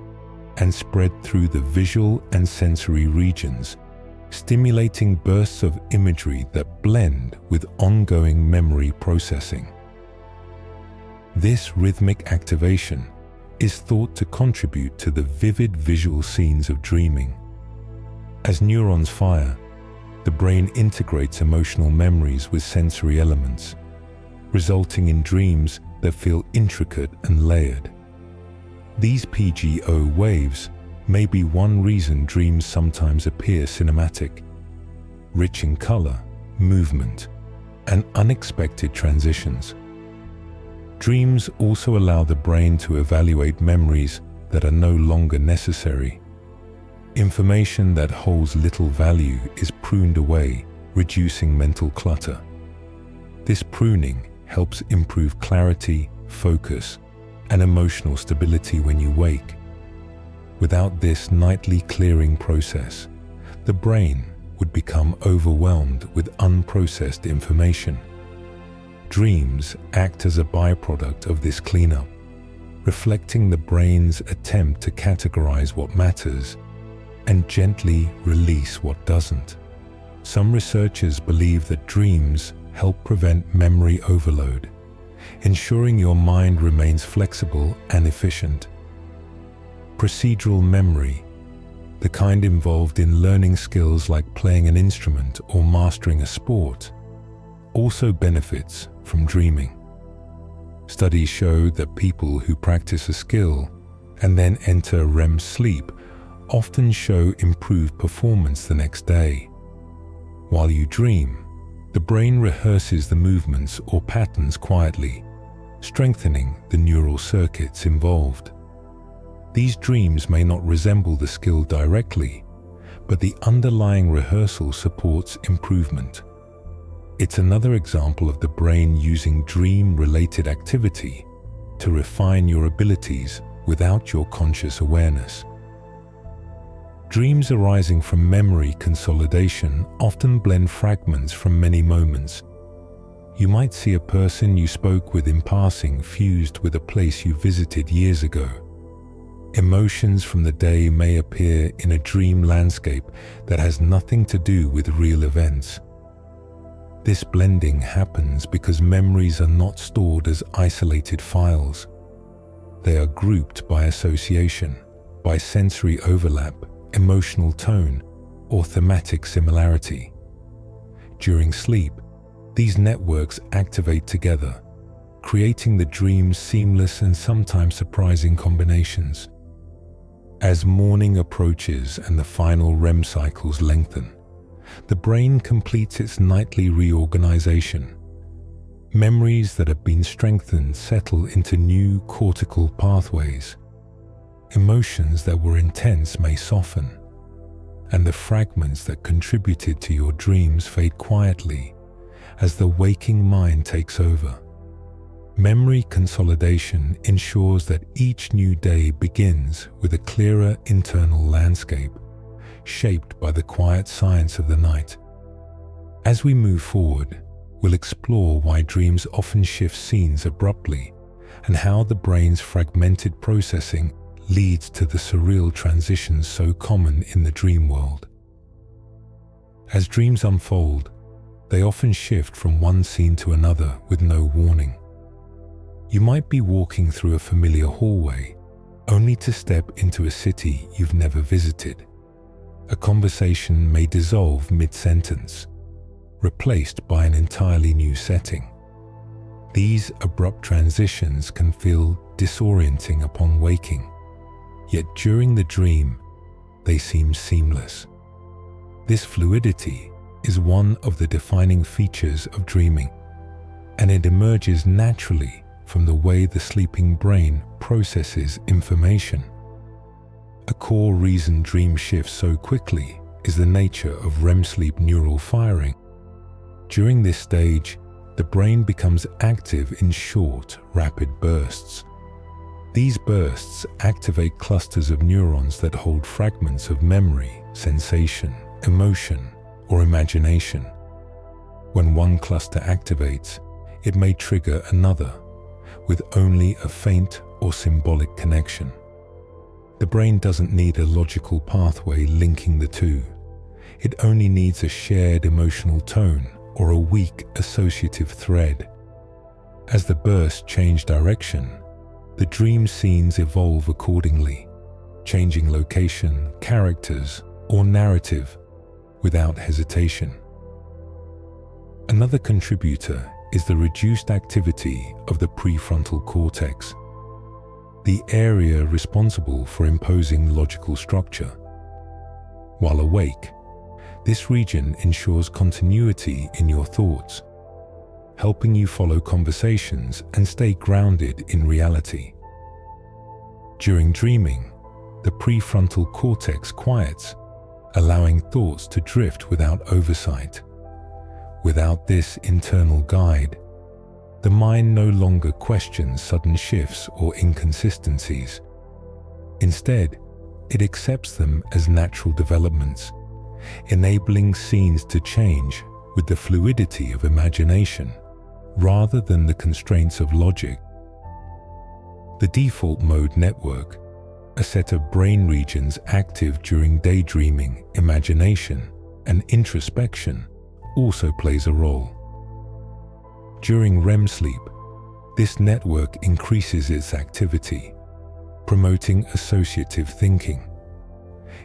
and spread through the visual and sensory regions, stimulating bursts of imagery that blend with ongoing memory processing. This rhythmic activation is thought to contribute to the vivid visual scenes of dreaming. As neurons fire, the brain integrates emotional memories with sensory elements, resulting in dreams that feel intricate and layered. These PGO waves may be one reason dreams sometimes appear cinematic, rich in color, movement, and unexpected transitions. Dreams also allow the brain to evaluate memories that are no longer necessary. Information that holds little value is pruned away, reducing mental clutter. This pruning helps improve clarity, focus, and emotional stability when you wake. Without this nightly clearing process, the brain would become overwhelmed with unprocessed information. Dreams act as a byproduct of this cleanup, reflecting the brain's attempt to categorize what matters and gently release what doesn't. Some researchers believe that dreams help prevent memory overload, ensuring your mind remains flexible and efficient. Procedural memory, the kind involved in learning skills like playing an instrument or mastering a sport, also benefits from dreaming. Studies show that people who practice a skill and then enter REM sleep often show improved performance the next day. While you dream, the brain rehearses the movements or patterns quietly, strengthening the neural circuits involved. These dreams may not resemble the skill directly, but the underlying rehearsal supports improvement. It's another example of the brain using dream-related activity to refine your abilities without your conscious awareness. Dreams arising from memory consolidation often blend fragments from many moments. You might see a person you spoke with in passing fused with a place you visited years ago. Emotions from the day may appear in a dream landscape that has nothing to do with real events. This blending happens because memories are not stored as isolated files. They are grouped by association, by sensory overlap, emotional tone, or thematic similarity. During sleep, these networks activate together, creating the dream's seamless and sometimes surprising combinations. As morning approaches and the final REM cycles lengthen, the brain completes its nightly reorganization. Memories that have been strengthened settle into new cortical pathways. Emotions that were intense may soften, and the fragments that contributed to your dreams fade quietly as the waking mind takes over. Memory consolidation ensures that each new day begins with a clearer internal landscape, shaped by the quiet science of the night. As we move forward, we'll explore why dreams often shift scenes abruptly and how the brain's fragmented processing leads to the surreal transitions so common in the dream world. As dreams unfold, they often shift from one scene to another with no warning. You might be walking through a familiar hallway, only to step into a city you've never visited. A conversation may dissolve mid-sentence, replaced by an entirely new setting. These abrupt transitions can feel disorienting upon waking, yet during the dream, they seem seamless. This fluidity is one of the defining features of dreaming, and it emerges naturally from the way the sleeping brain processes information. A core reason dreams shift so quickly is the nature of REM sleep neural firing. During this stage, the brain becomes active in short, rapid bursts. These bursts activate clusters of neurons that hold fragments of memory, sensation, emotion, or imagination. When one cluster activates, it may trigger another, with only a faint or symbolic connection. The brain doesn't need a logical pathway linking the two. It only needs a shared emotional tone or a weak associative thread. As the bursts change direction, the dream scenes evolve accordingly, changing location, characters, or narrative without hesitation. Another contributor is the reduced activity of the prefrontal cortex, the area responsible for imposing logical structure. While awake, this region ensures continuity in your thoughts, helping you follow conversations and stay grounded in reality. During dreaming, the prefrontal cortex quiets, allowing thoughts to drift without oversight. Without this internal guide, the mind no longer questions sudden shifts or inconsistencies. Instead, it accepts them as natural developments, enabling scenes to change with the fluidity of imagination rather than the constraints of logic. The default mode network, a set of brain regions active during daydreaming, imagination, and introspection, also plays a role. During REM sleep, this network increases its activity, promoting associative thinking.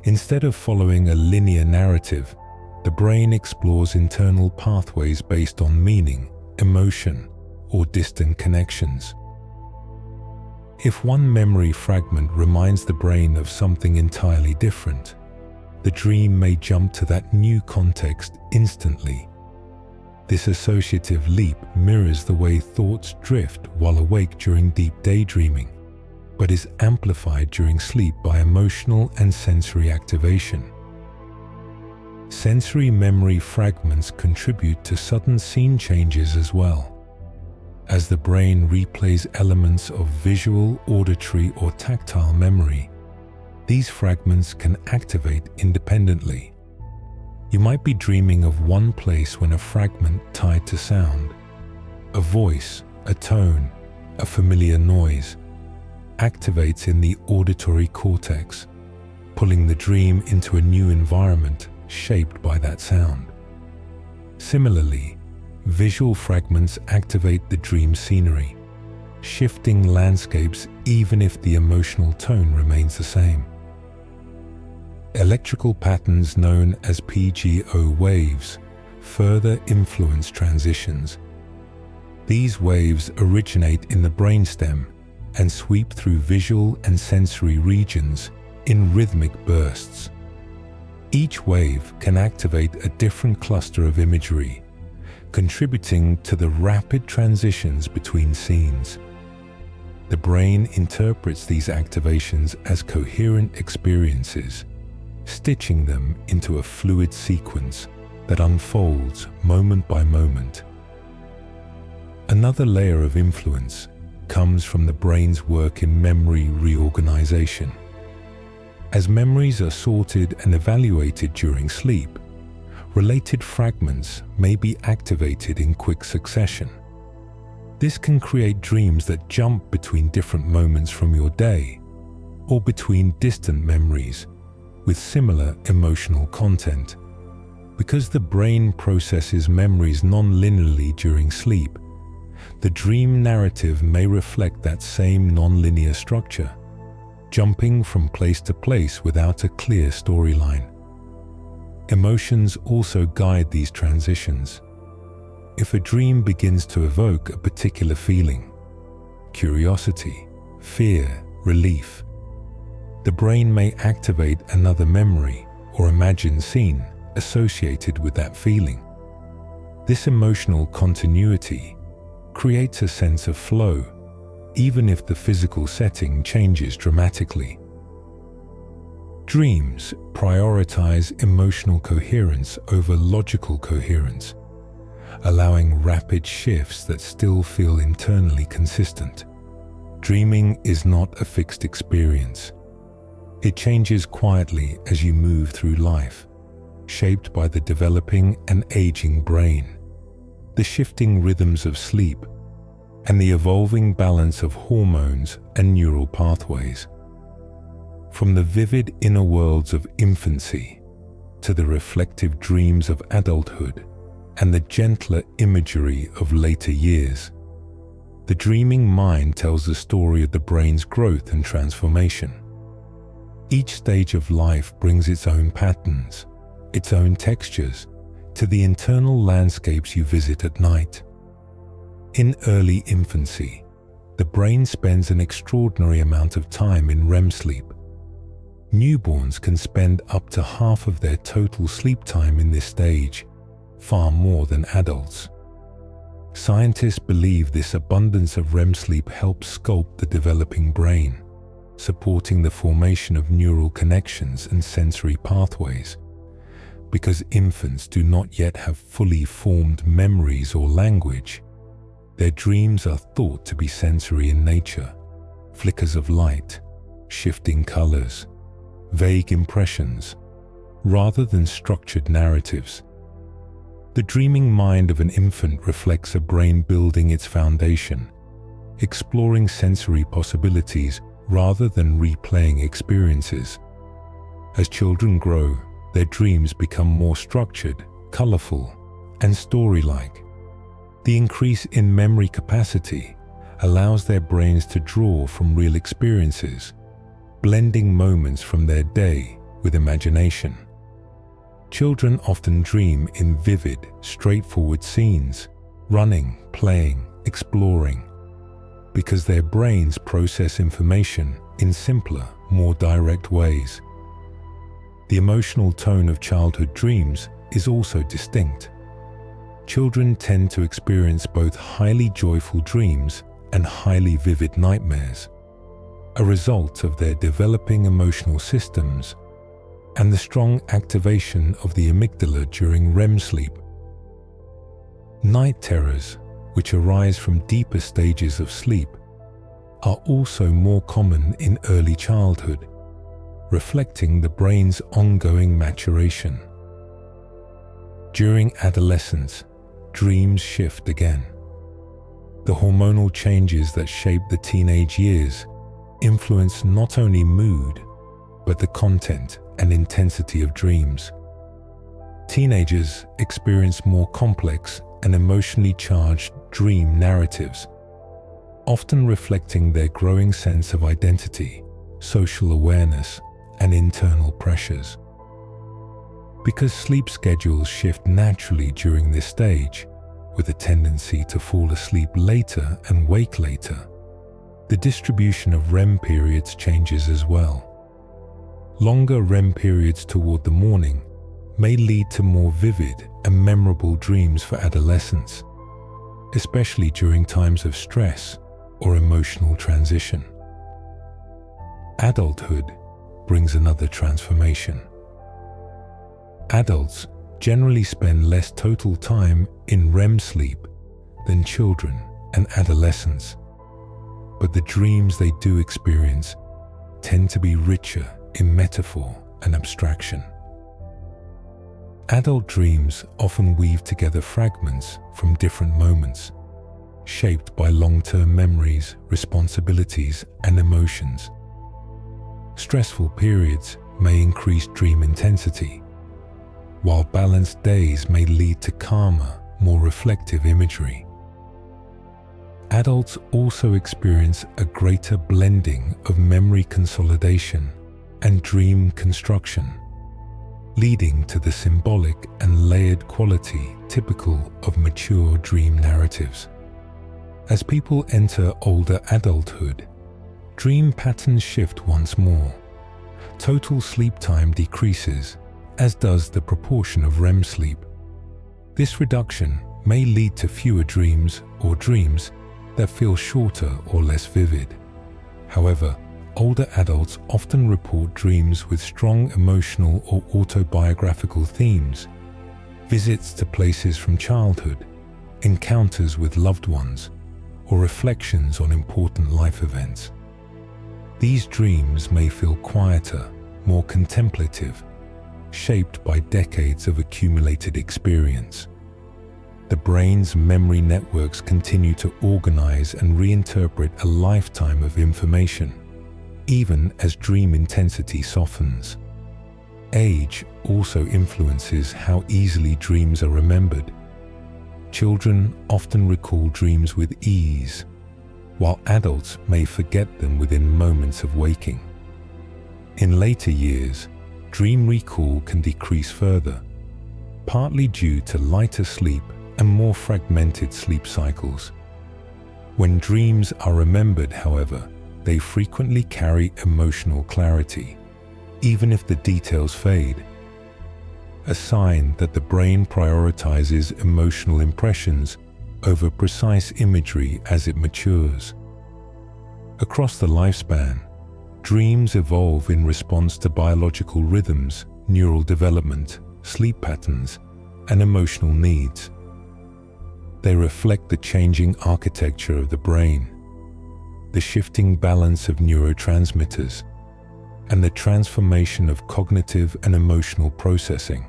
Instead of following a linear narrative, the brain explores internal pathways based on meaning, emotion, or distant connections. If one memory fragment reminds the brain of something entirely different, the dream may jump to that new context instantly. This associative leap mirrors the way thoughts drift while awake during deep daydreaming, but is amplified during sleep by emotional and sensory activation. Sensory memory fragments contribute to sudden scene changes as well. As the brain replays elements of visual, auditory, or tactile memory, these fragments can activate independently. You might be dreaming of one place when a fragment tied to sound, a voice, a tone, a familiar noise, activates in the auditory cortex, pulling the dream into a new environment shaped by that sound. Similarly, visual fragments activate the dream scenery, shifting landscapes even if the emotional tone remains the same. Electrical patterns known as PGO waves further influence transitions. These waves originate in the brainstem and sweep through visual and sensory regions in rhythmic bursts. Each wave can activate a different cluster of imagery, contributing to the rapid transitions between scenes. The brain interprets these activations as coherent experiences, stitching them into a fluid sequence that unfolds moment by moment. Another layer of influence comes from the brain's work in memory reorganization. As memories are sorted and evaluated during sleep, related fragments may be activated in quick succession. This can create dreams that jump between different moments from your day or between distant memories with similar emotional content. Because the brain processes memories non-linearly during sleep, the dream narrative may reflect that same non-linear structure, jumping from place to place without a clear storyline. Emotions also guide these transitions. If a dream begins to evoke a particular feeling, curiosity, fear, relief, the brain may activate another memory or imagined scene associated with that feeling. This emotional continuity creates a sense of flow, even if the physical setting changes dramatically. Dreams prioritize emotional coherence over logical coherence, allowing rapid shifts that still feel internally consistent. Dreaming is not a fixed experience. It changes quietly as you move through life, shaped by the developing and aging brain, the shifting rhythms of sleep, and the evolving balance of hormones and neural pathways. From the vivid inner worlds of infancy to the reflective dreams of adulthood and the gentler imagery of later years, the dreaming mind tells the story of the brain's growth and transformation. Each stage of life brings its own patterns, its own textures, to the internal landscapes you visit at night. In early infancy, the brain spends an extraordinary amount of time in REM sleep. Newborns can spend up to half of their total sleep time in this stage, far more than adults. Scientists believe this abundance of REM sleep helps sculpt the developing brain, supporting the formation of neural connections and sensory pathways. Because infants do not yet have fully formed memories or language, their dreams are thought to be sensory in nature: flickers of light, shifting colors, vague impressions, rather than structured narratives. The dreaming mind of an infant reflects a brain building its foundation, exploring sensory possibilities rather than replaying experiences. As children grow, their dreams become more structured, colorful, and story-like. The increase in memory capacity allows their brains to draw from real experiences, blending moments from their day with imagination. Children often dream in vivid, straightforward scenes, running, playing, exploring, because their brains process information in simpler, more direct ways. The emotional tone of childhood dreams is also distinct. Children tend to experience both highly joyful dreams and highly vivid nightmares, a result of their developing emotional systems and the strong activation of the amygdala during REM sleep. Night terrors, which arise from deeper stages of sleep, are also more common in early childhood, reflecting the brain's ongoing maturation. During adolescence, dreams shift again. The hormonal changes that shape the teenage years influence not only mood, but the content and intensity of dreams. Teenagers experience more complex and emotionally charged dream narratives, often reflecting their growing sense of identity, social awareness, and internal pressures. Because sleep schedules shift naturally during this stage, with a tendency to fall asleep later and wake later, the distribution of REM periods changes as well. Longer REM periods toward the morning may lead to more vivid and memorable dreams for adolescents, especially during times of stress or emotional transition. Adulthood brings another transformation. Adults generally spend less total time in REM sleep than children and adolescents, but the dreams they do experience tend to be richer in metaphor and abstraction. Adult dreams often weave together fragments from different moments, shaped by long-term memories, responsibilities, and emotions. Stressful periods may increase dream intensity, while balanced days may lead to calmer, more reflective imagery. Adults also experience a greater blending of memory consolidation and dream construction, leading to the symbolic and layered quality typical of mature dream narratives. As people enter older adulthood, dream patterns shift once more. Total sleep time decreases, as does the proportion of REM sleep. This reduction may lead to fewer dreams or dreams that feel shorter or less vivid. However, older adults often report dreams with strong emotional or autobiographical themes, visits to places from childhood, encounters with loved ones, or reflections on important life events. These dreams may feel quieter, more contemplative, shaped by decades of accumulated experience. The brain's memory networks continue to organize and reinterpret a lifetime of information, even as dream intensity softens. Age also influences how easily dreams are remembered. Children often recall dreams with ease, while adults may forget them within moments of waking. In later years, dream recall can decrease further, partly due to lighter sleep and more fragmented sleep cycles. When dreams are remembered, however, they frequently carry emotional clarity, even if the details fade, a sign that the brain prioritizes emotional impressions over precise imagery as it matures. Across the lifespan, dreams evolve in response to biological rhythms, neural development, sleep patterns, and emotional needs. They reflect the changing architecture of the brain, the shifting balance of neurotransmitters, and the transformation of cognitive and emotional processing.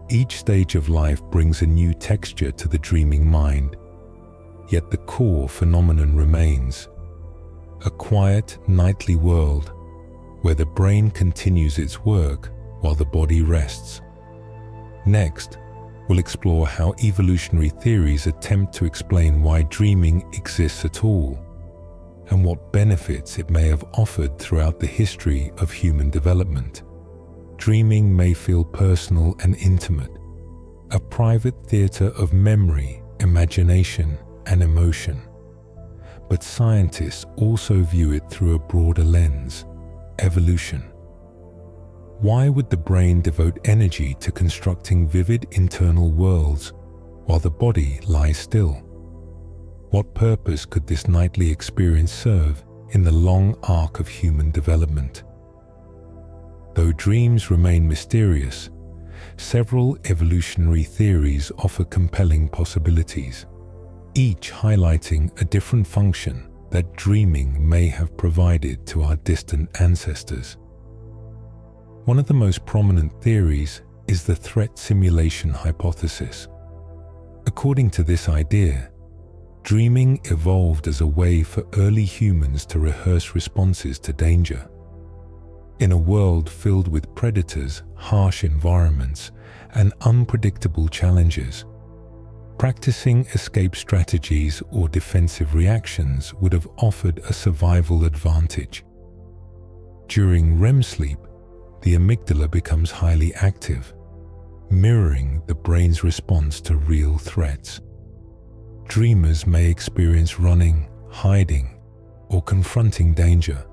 Each stage of life brings a new texture to the dreaming mind, yet the core phenomenon remains: a quiet, nightly world where the brain continues its work while the body rests. Next, we'll explore how evolutionary theories attempt to explain why dreaming exists at all, and what benefits it may have offered throughout the history of human development. Dreaming may feel personal and intimate, a private theater of memory, imagination, and emotion. But scientists also view it through a broader lens: evolution. Why would the brain devote energy to constructing vivid internal worlds while the body lies still? What purpose could this nightly experience serve in the long arc of human development? Though dreams remain mysterious, several evolutionary theories offer compelling possibilities, each highlighting a different function that dreaming may have provided to our distant ancestors. One of the most prominent theories is the threat simulation hypothesis. According to this idea, dreaming evolved as a way for early humans to rehearse responses to danger. In a world filled with predators, harsh environments, and unpredictable challenges, practicing escape strategies or defensive reactions would have offered a survival advantage. During REM sleep, the amygdala becomes highly active, mirroring the brain's response to real threats. Dreamers may experience running, hiding, or confronting danger,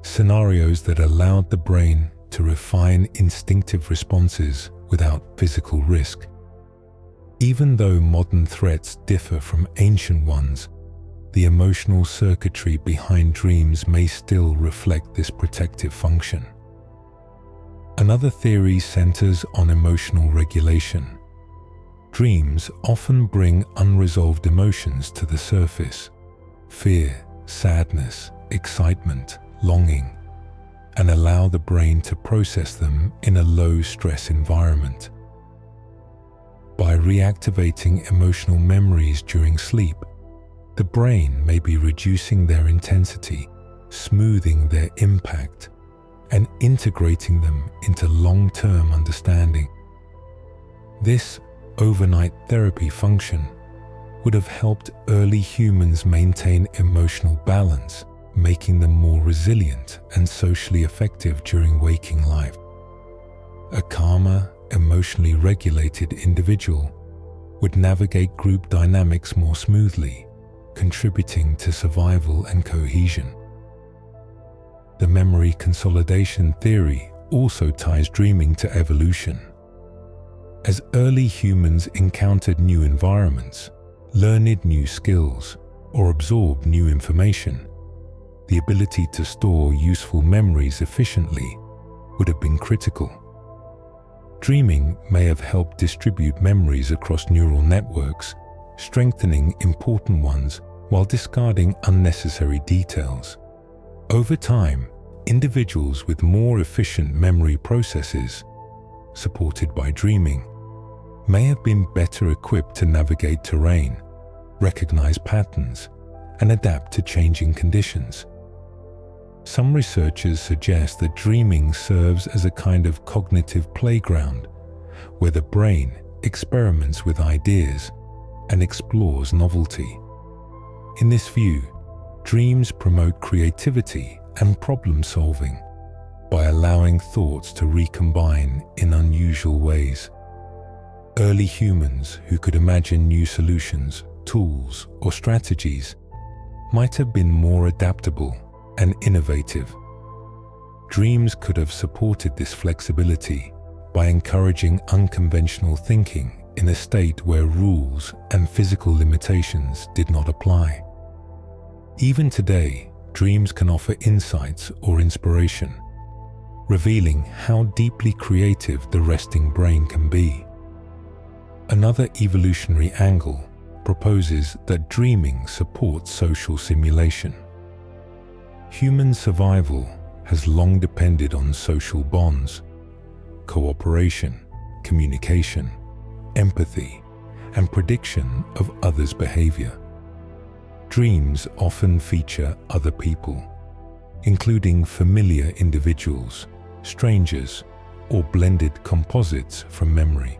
scenarios that allowed the brain to refine instinctive responses without physical risk. Even though modern threats differ from ancient ones, the emotional circuitry behind dreams may still reflect this protective function. Another theory centers on emotional regulation. Dreams often bring unresolved emotions to the surface: fear, sadness, excitement, longing, and allow the brain to process them in a low-stress environment. By reactivating emotional memories during sleep, the brain may be reducing their intensity, smoothing their impact, and integrating them into long-term understanding. This overnight therapy function would have helped early humans maintain emotional balance, making them more resilient and socially effective during waking life. A calmer, emotionally regulated individual would navigate group dynamics more smoothly, contributing to survival and cohesion. The memory consolidation theory also ties dreaming to evolution. As early humans encountered new environments, learned new skills, or absorbed new information, the ability to store useful memories efficiently would have been critical. Dreaming may have helped distribute memories across neural networks, strengthening important ones while discarding unnecessary details. Over time, individuals with more efficient memory processes, supported by dreaming, may have been better equipped to navigate terrain, recognize patterns, and adapt to changing conditions. Some researchers suggest that dreaming serves as a kind of cognitive playground where the brain experiments with ideas and explores novelty. In this view, dreams promote creativity and problem-solving by allowing thoughts to recombine in unusual ways. Early humans who could imagine new solutions, tools, or strategies might have been more adaptable and innovative. Dreams could have supported this flexibility by encouraging unconventional thinking in a state where rules and physical limitations did not apply. Even today, dreams can offer insights or inspiration, revealing how deeply creative the resting brain can be. Another evolutionary angle proposes that dreaming supports social simulation. Human survival has long depended on social bonds, cooperation, communication, empathy, and prediction of others' behavior. Dreams often feature other people, including familiar individuals, strangers, or blended composites from memory.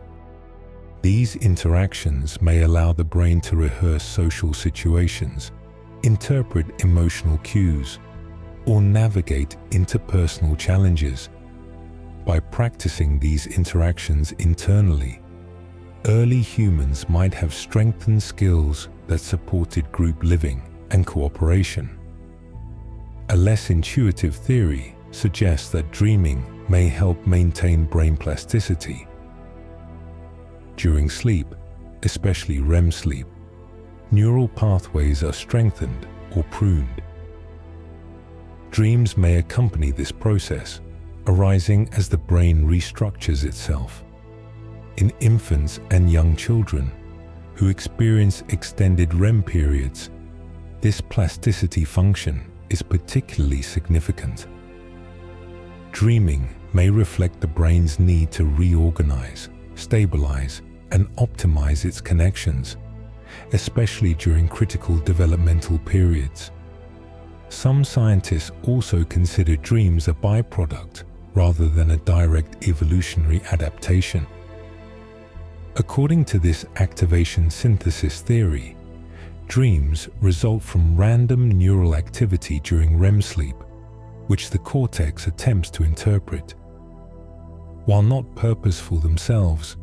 These interactions may allow the brain to rehearse social situations, interpret emotional cues, or navigate interpersonal challenges. By practicing these interactions internally, early humans might have strengthened skills that supported group living and cooperation. A less intuitive theory suggests that dreaming may help maintain brain plasticity. During sleep, especially REM sleep, neural pathways are strengthened or pruned. Dreams may accompany this process, arising as the brain restructures itself. In infants and young children who experience extended REM periods, this plasticity function is particularly significant. Dreaming may reflect the brain's need to reorganize, stabilize, and optimize its connections, especially during critical developmental periods. Some scientists also consider dreams a byproduct rather than a direct evolutionary adaptation. According to this activation synthesis theory, dreams result from random neural activity during REM sleep, which the cortex attempts to interpret. While not purposeful themselves,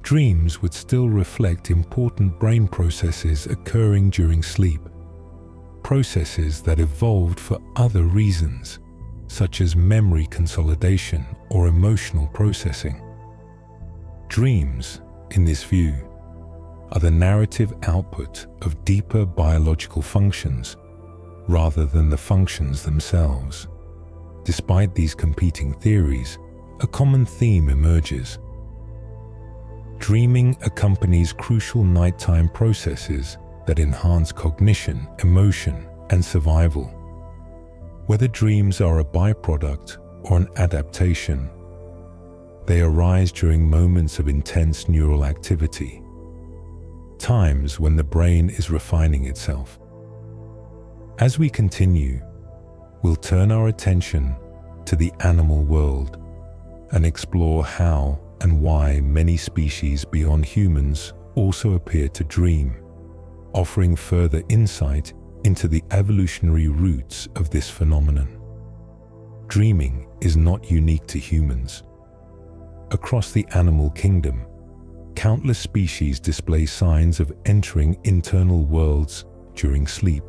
dreams would still reflect important brain processes occurring during sleep, processes that evolved for other reasons, such as memory consolidation or emotional processing. Dreams, in this view, are the narrative output of deeper biological functions rather than the functions themselves. Despite these competing theories, a common theme emerges. Dreaming accompanies crucial nighttime processes that enhance cognition, emotion, and survival. Whether dreams are a byproduct or an adaptation, they arise during moments of intense neural activity, times when the brain is refining itself. As we continue, we'll turn our attention to the animal world and explore how and why many species beyond humans also appear to dream, offering further insight into the evolutionary roots of this phenomenon. Dreaming is not unique to humans. Across the animal kingdom, countless species display signs of entering internal worlds during sleep,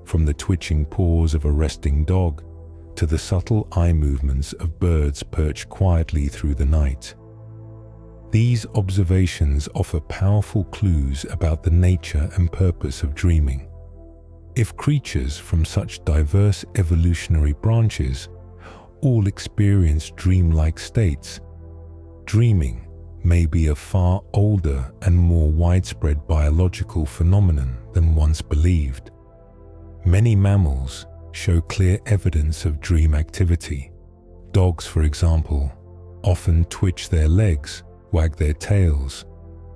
from the twitching paws of a resting dog to the subtle eye movements of birds perched quietly through the night. These observations offer powerful clues about the nature and purpose of dreaming. If creatures from such diverse evolutionary branches all experience dreamlike states, dreaming may be a far older and more widespread biological phenomenon than once believed. Many mammals show clear evidence of dream activity. Dogs, for example, often twitch their legs, wag their tails,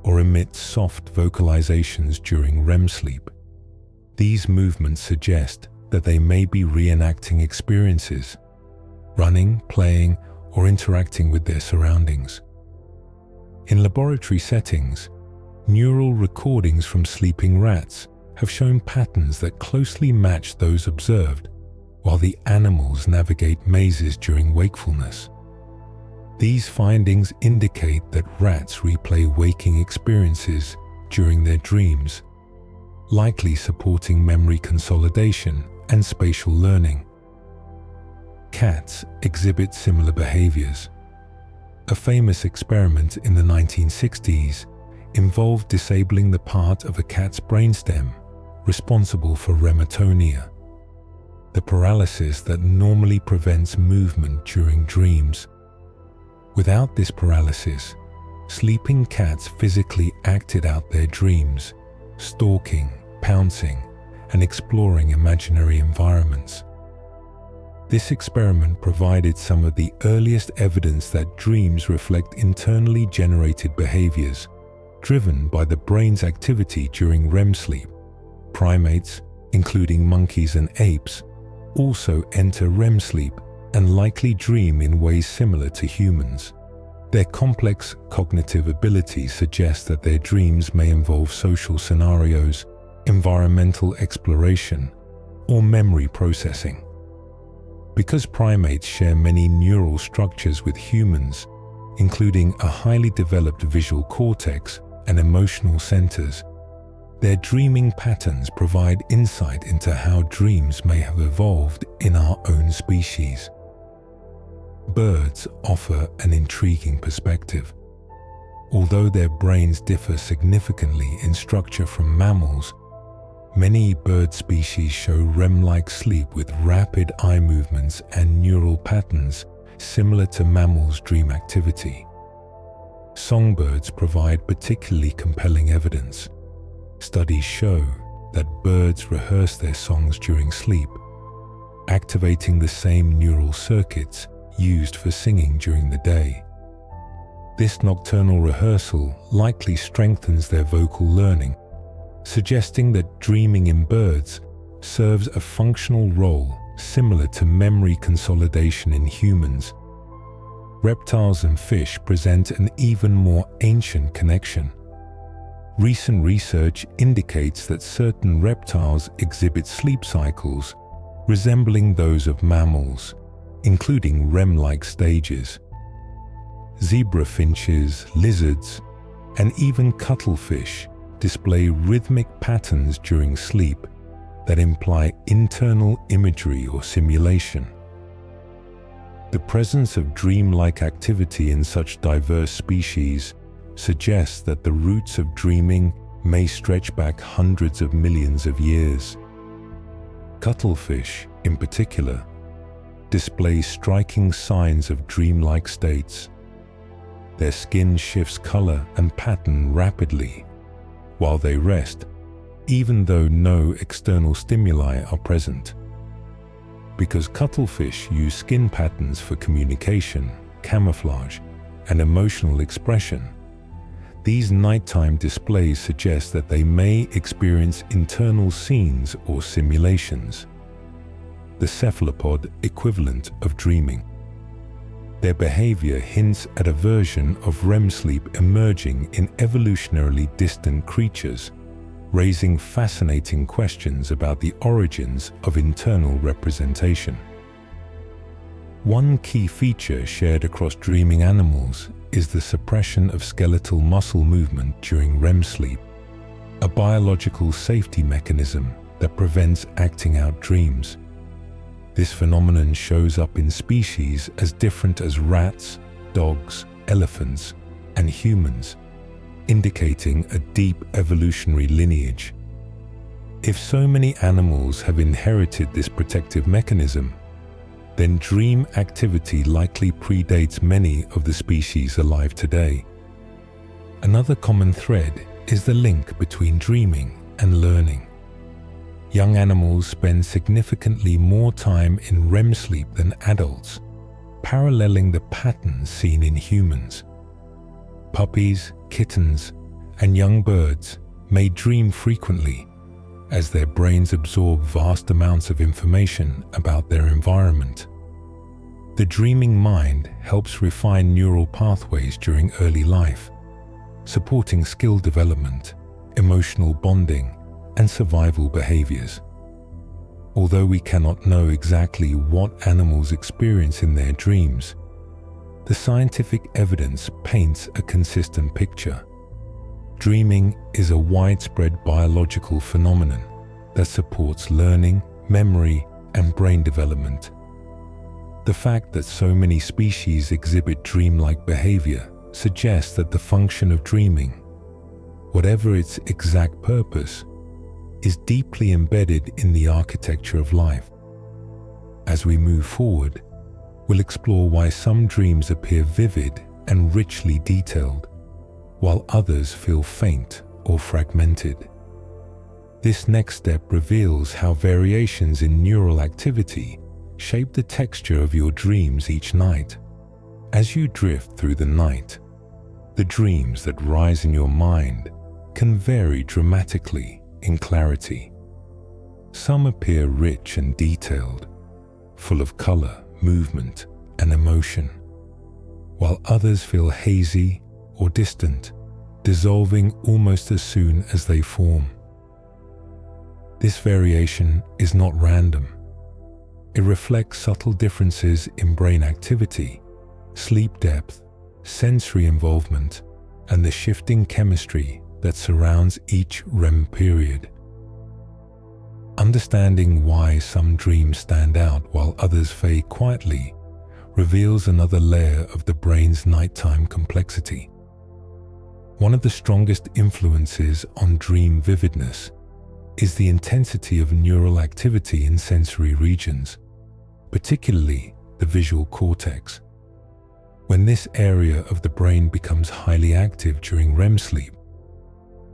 or emit soft vocalizations during REM sleep. These movements suggest that they may be reenacting experiences, running, playing, or interacting with their surroundings. In laboratory settings, neural recordings from sleeping rats have shown patterns that closely match those observed while the animals navigate mazes during wakefulness. These findings indicate that rats replay waking experiences during their dreams, likely supporting memory consolidation and spatial learning. Cats exhibit similar behaviors. A famous experiment in the 1960s involved disabling the part of a cat's brainstem responsible for rematonia, the paralysis that normally prevents movement during dreams. Without this paralysis, sleeping cats physically acted out their dreams, stalking, pouncing, and exploring imaginary environments. This experiment provided some of the earliest evidence that dreams reflect internally generated behaviors driven by the brain's activity during REM sleep. Primates, including monkeys and apes, also enter REM sleep and likely dream in ways similar to humans. Their complex cognitive abilities suggest that their dreams may involve social scenarios, environmental exploration, or memory processing. Because primates share many neural structures with humans, including a highly developed visual cortex and emotional centers, their dreaming patterns provide insight into how dreams may have evolved in our own species. Birds offer an intriguing perspective. Although their brains differ significantly in structure from mammals, many bird species show REM-like sleep with rapid eye movements and neural patterns similar to mammals' dream activity. Songbirds provide particularly compelling evidence. Studies show that birds rehearse their songs during sleep, activating the same neural circuits used for singing during the day. This nocturnal rehearsal likely strengthens their vocal learning, suggesting that dreaming in birds serves a functional role similar to memory consolidation in humans. Reptiles and fish present an even more ancient connection. Recent research indicates that certain reptiles exhibit sleep cycles resembling those of mammals, including REM-like stages. Zebra finches, lizards, and even cuttlefish display rhythmic patterns during sleep that imply internal imagery or simulation. The presence of dreamlike activity in such diverse species suggests that the roots of dreaming may stretch back hundreds of millions of years. Cuttlefish, in particular, display striking signs of dreamlike states. Their skin shifts color and pattern rapidly while they rest, even though no external stimuli are present. Because cuttlefish use skin patterns for communication, camouflage, and emotional expression, these nighttime displays suggest that they may experience internal scenes or simulations, the cephalopod equivalent of dreaming. Their behavior hints at a version of REM sleep emerging in evolutionarily distant creatures, raising fascinating questions about the origins of internal representation. One key feature shared across dreaming animals is the suppression of skeletal muscle movement during REM sleep, a biological safety mechanism that prevents acting out dreams. This phenomenon shows up in species as different as rats, dogs, elephants, and humans, indicating a deep evolutionary lineage. If so many animals have inherited this protective mechanism, then dream activity likely predates many of the species alive today. Another common thread is the link between dreaming and learning. Young animals spend significantly more time in REM sleep than adults, paralleling the patterns seen in humans. Puppies, kittens, and young birds may dream frequently as their brains absorb vast amounts of information about their environment. The dreaming mind helps refine neural pathways during early life, supporting skill development, emotional bonding, and survival behaviors. Although we cannot know exactly what animals experience in their dreams, the scientific evidence paints a consistent picture. Dreaming is a widespread biological phenomenon that supports learning, memory, and brain development. The fact that so many species exhibit dreamlike behavior suggests that the function of dreaming, whatever its exact purpose, is deeply embedded in the architecture of life. As we move forward, we'll explore why some dreams appear vivid and richly detailed, while others feel faint or fragmented. This next step reveals how variations in neural activity shape the texture of your dreams each night. As you drift through the night, the dreams that rise in your mind can vary dramatically in clarity. Some appear rich and detailed, full of color, movement, and emotion, while others feel hazy or distant, dissolving almost as soon as they form. This variation is not random. It reflects subtle differences in brain activity, sleep depth, sensory involvement, and the shifting chemistry that surrounds each REM period. Understanding why some dreams stand out while others fade quietly reveals another layer of the brain's nighttime complexity. One of the strongest influences on dream vividness is the intensity of neural activity in sensory regions, particularly the visual cortex. When this area of the brain becomes highly active during REM sleep,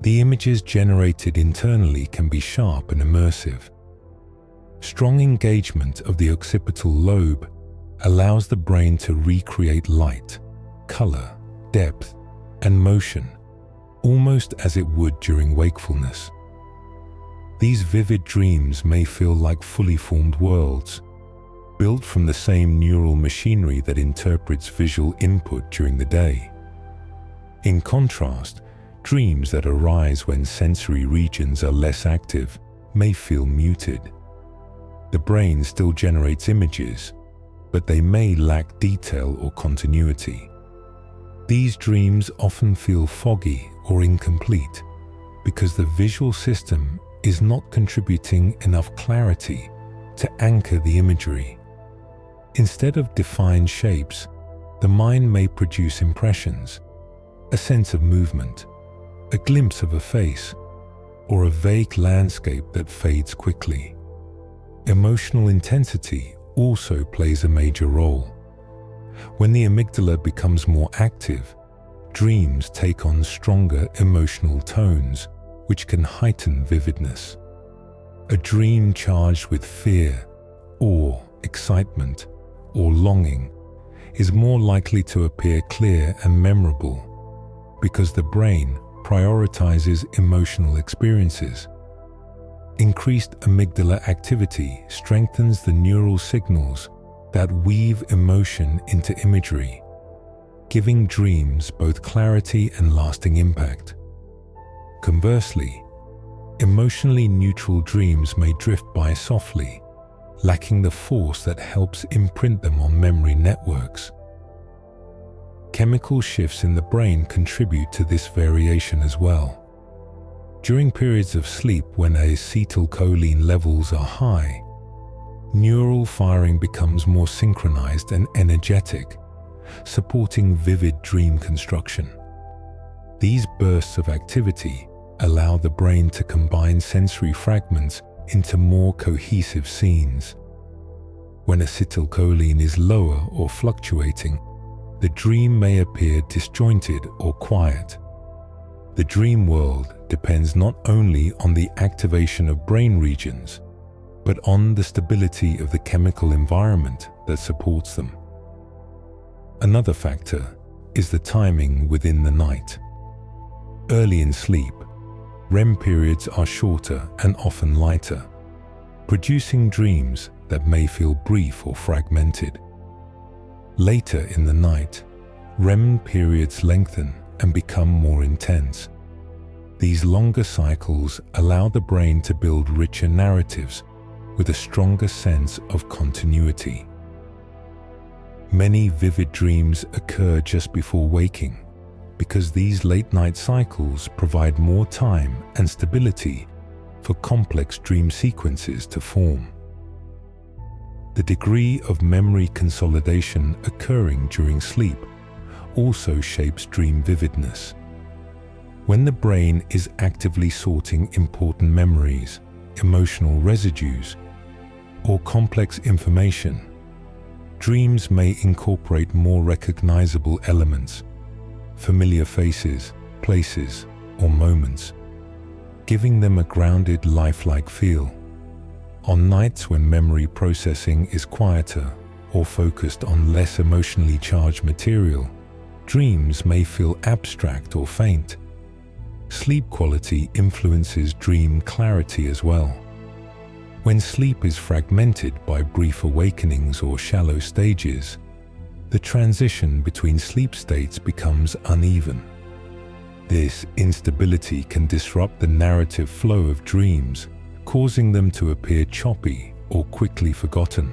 the images generated internally can be sharp and immersive. Strong engagement of the occipital lobe allows the brain to recreate light, color, depth, and motion, almost as it would during wakefulness. These vivid dreams may feel like fully formed worlds, built from the same neural machinery that interprets visual input during the day. In contrast, dreams that arise when sensory regions are less active may feel muted. The brain still generates images, but they may lack detail or continuity. These dreams often feel foggy or incomplete because the visual system is not contributing enough clarity to anchor the imagery. Instead of defined shapes, the mind may produce impressions, a sense of movement, a glimpse of a face, or a vague landscape that fades quickly. Emotional intensity also plays a major role. When the amygdala becomes more active, dreams take on stronger emotional tones, which can heighten vividness. A dream charged with fear, awe, excitement, or longing is more likely to appear clear and memorable because the brain prioritizes emotional experiences. Increased amygdala activity strengthens the neural signals that weave emotion into imagery, giving dreams both clarity and lasting impact. Conversely, emotionally neutral dreams may drift by softly, lacking the force that helps imprint them on memory networks. Chemical shifts in the brain contribute to this variation as well. During periods of sleep when acetylcholine levels are high, neural firing becomes more synchronized and energetic, supporting vivid dream construction. These bursts of activity allow the brain to combine sensory fragments into more cohesive scenes. When acetylcholine is lower or fluctuating, the dream may appear disjointed or quiet. The dream world depends not only on the activation of brain regions, but on the stability of the chemical environment that supports them. Another factor is the timing within the night. Early in sleep, REM periods are shorter and often lighter, producing dreams that may feel brief or fragmented. Later in the night, REM periods lengthen and become more intense. These longer cycles allow the brain to build richer narratives with a stronger sense of continuity. Many vivid dreams occur just before waking, because these late-night cycles provide more time and stability for complex dream sequences to form. The degree of memory consolidation occurring during sleep also shapes dream vividness. When the brain is actively sorting important memories, emotional residues, or complex information, dreams may incorporate more recognizable elements, familiar faces, places, or moments, giving them a grounded, lifelike feel. On nights when memory processing is quieter or focused on less emotionally charged material, dreams may feel abstract or faint. Sleep quality influences dream clarity as well. When sleep is fragmented by brief awakenings or shallow stages, the transition between sleep states becomes uneven. This instability can disrupt the narrative flow of dreams, causing them to appear choppy or quickly forgotten.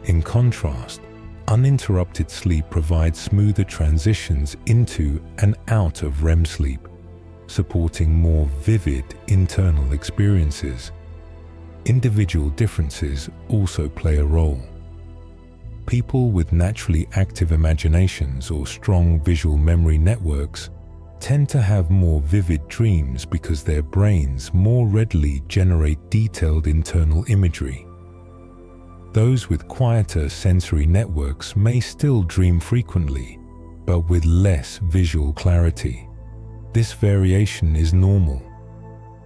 In contrast, uninterrupted sleep provides smoother transitions into and out of REM sleep, supporting more vivid internal experiences. Individual differences also play a role. People with naturally active imaginations or strong visual memory networks tend to have more vivid dreams because their brains more readily generate detailed internal imagery. Those with quieter sensory networks may still dream frequently, but with less visual clarity. This variation is normal,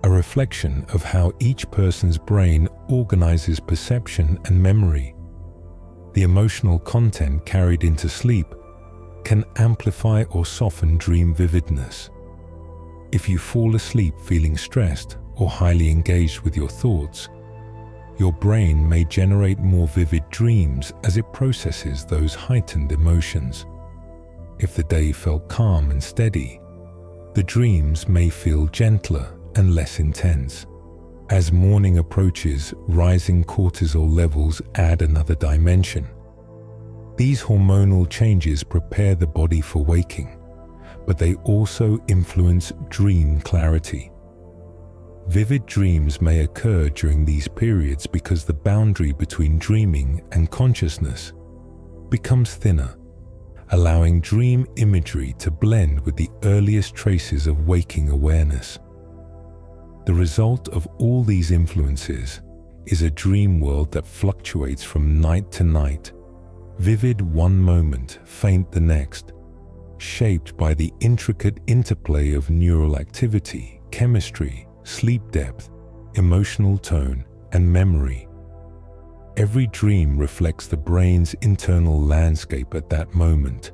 a reflection of how each person's brain organizes perception and memory. The emotional content carried into sleep can amplify or soften dream vividness. If you fall asleep feeling stressed or highly engaged with your thoughts, your brain may generate more vivid dreams as it processes those heightened emotions. If the day felt calm and steady, the dreams may feel gentler and less intense. As morning approaches, rising cortisol levels add another dimension. These hormonal changes prepare the body for waking, but they also influence dream clarity. Vivid dreams may occur during these periods because the boundary between dreaming and consciousness becomes thinner, allowing dream imagery to blend with the earliest traces of waking awareness. The result of all these influences is a dream world that fluctuates from night to night, vivid one moment, faint the next, shaped by the intricate interplay of neural activity, chemistry, sleep depth, emotional tone, and memory. Every dream reflects the brain's internal landscape at that moment,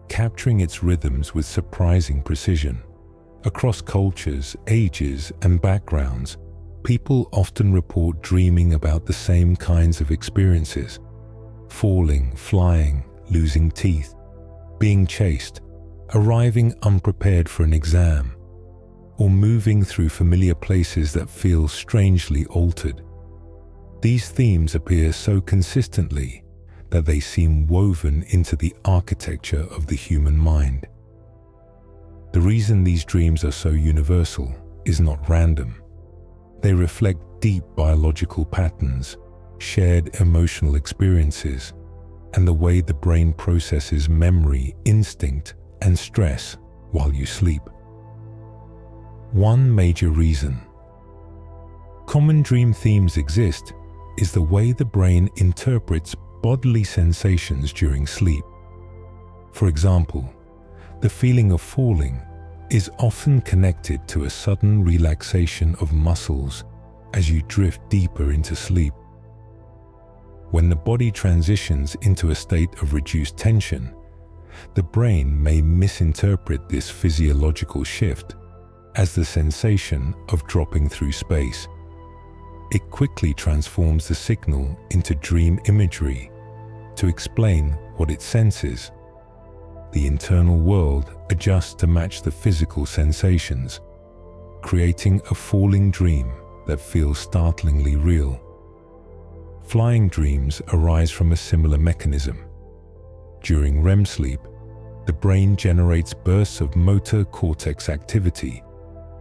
capturing its rhythms with surprising precision. Across cultures, ages, and backgrounds, people often report dreaming about the same kinds of experiences: falling, flying, losing teeth, being chased, arriving unprepared for an exam, or moving through familiar places that feel strangely altered. These themes appear so consistently that they seem woven into the architecture of the human mind. The reason these dreams are so universal is not random. They reflect deep biological patterns, shared emotional experiences, and the way the brain processes memory, instinct, and stress while you sleep. One major reason common dream themes exist is the way the brain interprets bodily sensations during sleep. For example, the feeling of falling is often connected to a sudden relaxation of muscles as you drift deeper into sleep. When the body transitions into a state of reduced tension, the brain may misinterpret this physiological shift as the sensation of dropping through space. It quickly transforms the signal into dream imagery to explain what it senses. The internal world adjusts to match the physical sensations, creating a falling dream that feels startlingly real. Flying dreams arise from a similar mechanism. During REM sleep, the brain generates bursts of motor cortex activity,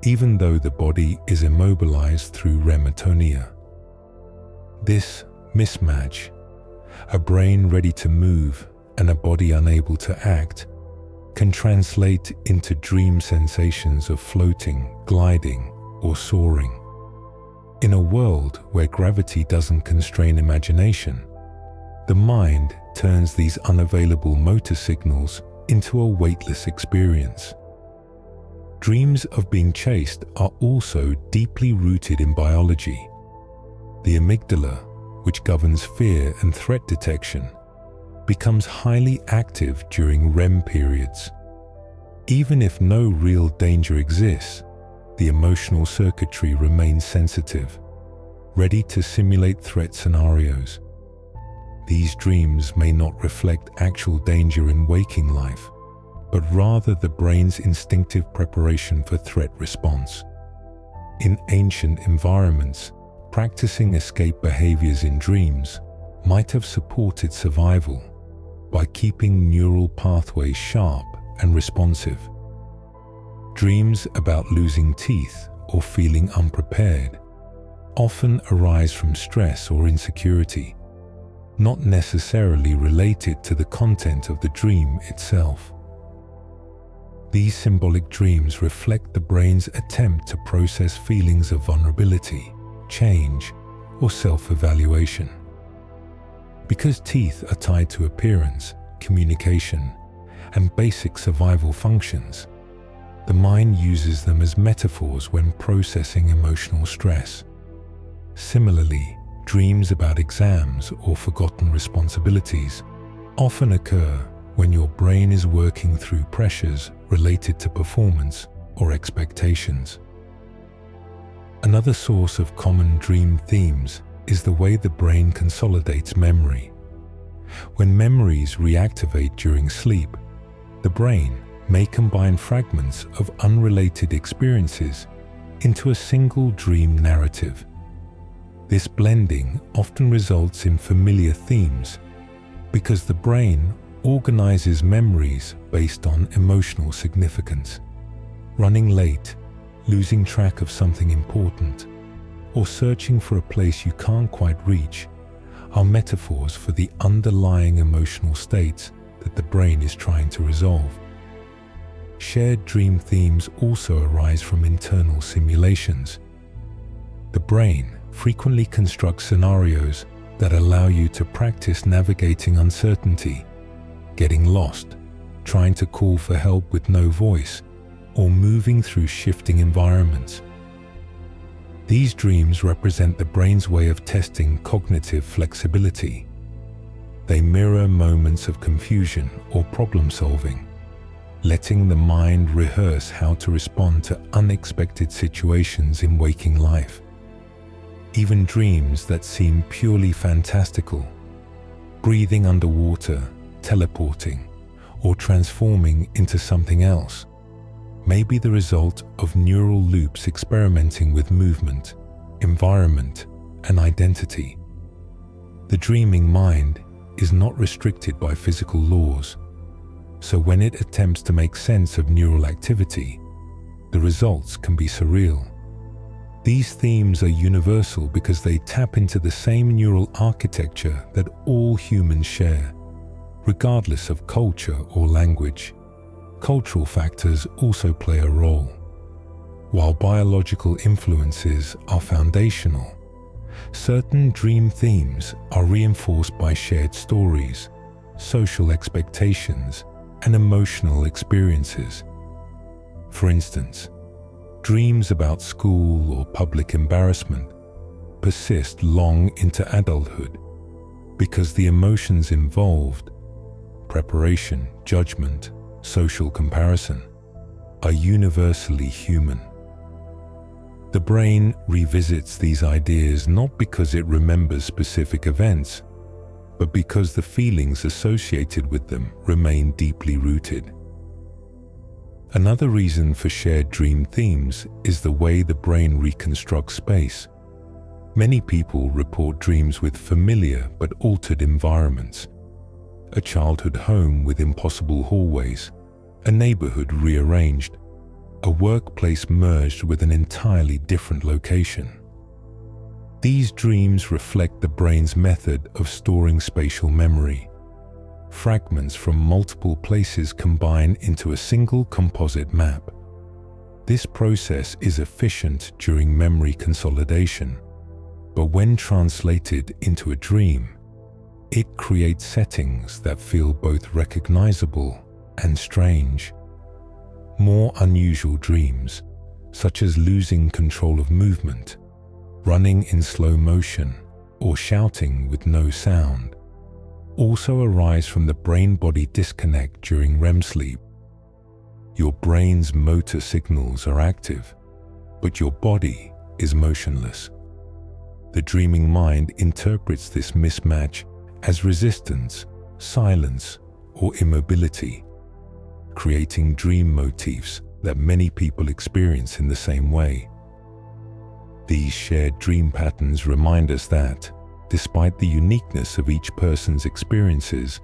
even though the body is immobilized through REM atonia. This mismatch, a brain ready to move and a body unable to act, can translate into dream sensations of floating, gliding, or soaring. In a world where gravity doesn't constrain imagination, the mind turns these unavailable motor signals into a weightless experience. Dreams of being chased are also deeply rooted in biology. The amygdala, which governs fear and threat detection, becomes highly active during REM periods. Even if no real danger exists, the emotional circuitry remains sensitive, ready to simulate threat scenarios. These dreams may not reflect actual danger in waking life, but rather the brain's instinctive preparation for threat response. In ancient environments, practicing escape behaviors in dreams might have supported survival by keeping neural pathways sharp and responsive. Dreams about losing teeth or feeling unprepared often arise from stress or insecurity, not necessarily related to the content of the dream itself. These symbolic dreams reflect the brain's attempt to process feelings of vulnerability, change, or self-evaluation. Because teeth are tied to appearance, communication, and basic survival functions, the mind uses them as metaphors when processing emotional stress. Similarly, dreams about exams or forgotten responsibilities often occur when your brain is working through pressures related to performance or expectations. Another source of common dream themes is the way the brain consolidates memory. When memories reactivate during sleep, the brain may combine fragments of unrelated experiences into a single dream narrative. This blending often results in familiar themes because the brain organizes memories based on emotional significance. Running late, losing track of something important, or searching for a place you can't quite reach are metaphors for the underlying emotional states that the brain is trying to resolve. Shared dream themes also arise from internal simulations. The brain frequently constructs scenarios that allow you to practice navigating uncertainty, getting lost, trying to call for help with no voice, or moving through shifting environments. These dreams represent the brain's way of testing cognitive flexibility. They mirror moments of confusion or problem solving, letting the mind rehearse how to respond to unexpected situations in waking life. Even dreams that seem purely fantastical, breathing underwater, teleporting, or transforming into something else, may be the result of neural loops experimenting with movement, environment, and identity. The dreaming mind is not restricted by physical laws, so when it attempts to make sense of neural activity, the results can be surreal. These themes are universal because they tap into the same neural architecture that all humans share, regardless of culture or language. Cultural factors also play a role. While biological influences are foundational, certain dream themes are reinforced by shared stories, social expectations, and emotional experiences. For instance, dreams about school or public embarrassment persist long into adulthood because the emotions involved, preparation, judgment, social comparison, are universally human. The brain revisits these ideas not because it remembers specific events, but because the feelings associated with them remain deeply rooted. Another reason for shared dream themes is the way the brain reconstructs space. Many people report dreams with familiar but altered environments. A childhood home with impossible hallways, a neighborhood rearranged, a workplace merged with an entirely different location. These dreams reflect the brain's method of storing spatial memory. Fragments from multiple places combine into a single composite map. This process is efficient during memory consolidation, but when translated into a dream, it creates settings that feel both recognizable and strange. More unusual dreams, such as losing control of movement, running in slow motion, or shouting with no sound, also arise from the brain-body disconnect during REM sleep. Your brain's motor signals are active, but your body is motionless. The dreaming mind interprets this mismatch as resistance, silence, or immobility, creating dream motifs that many people experience in the same way. These shared dream patterns remind us that, despite the uniqueness of each person's experiences,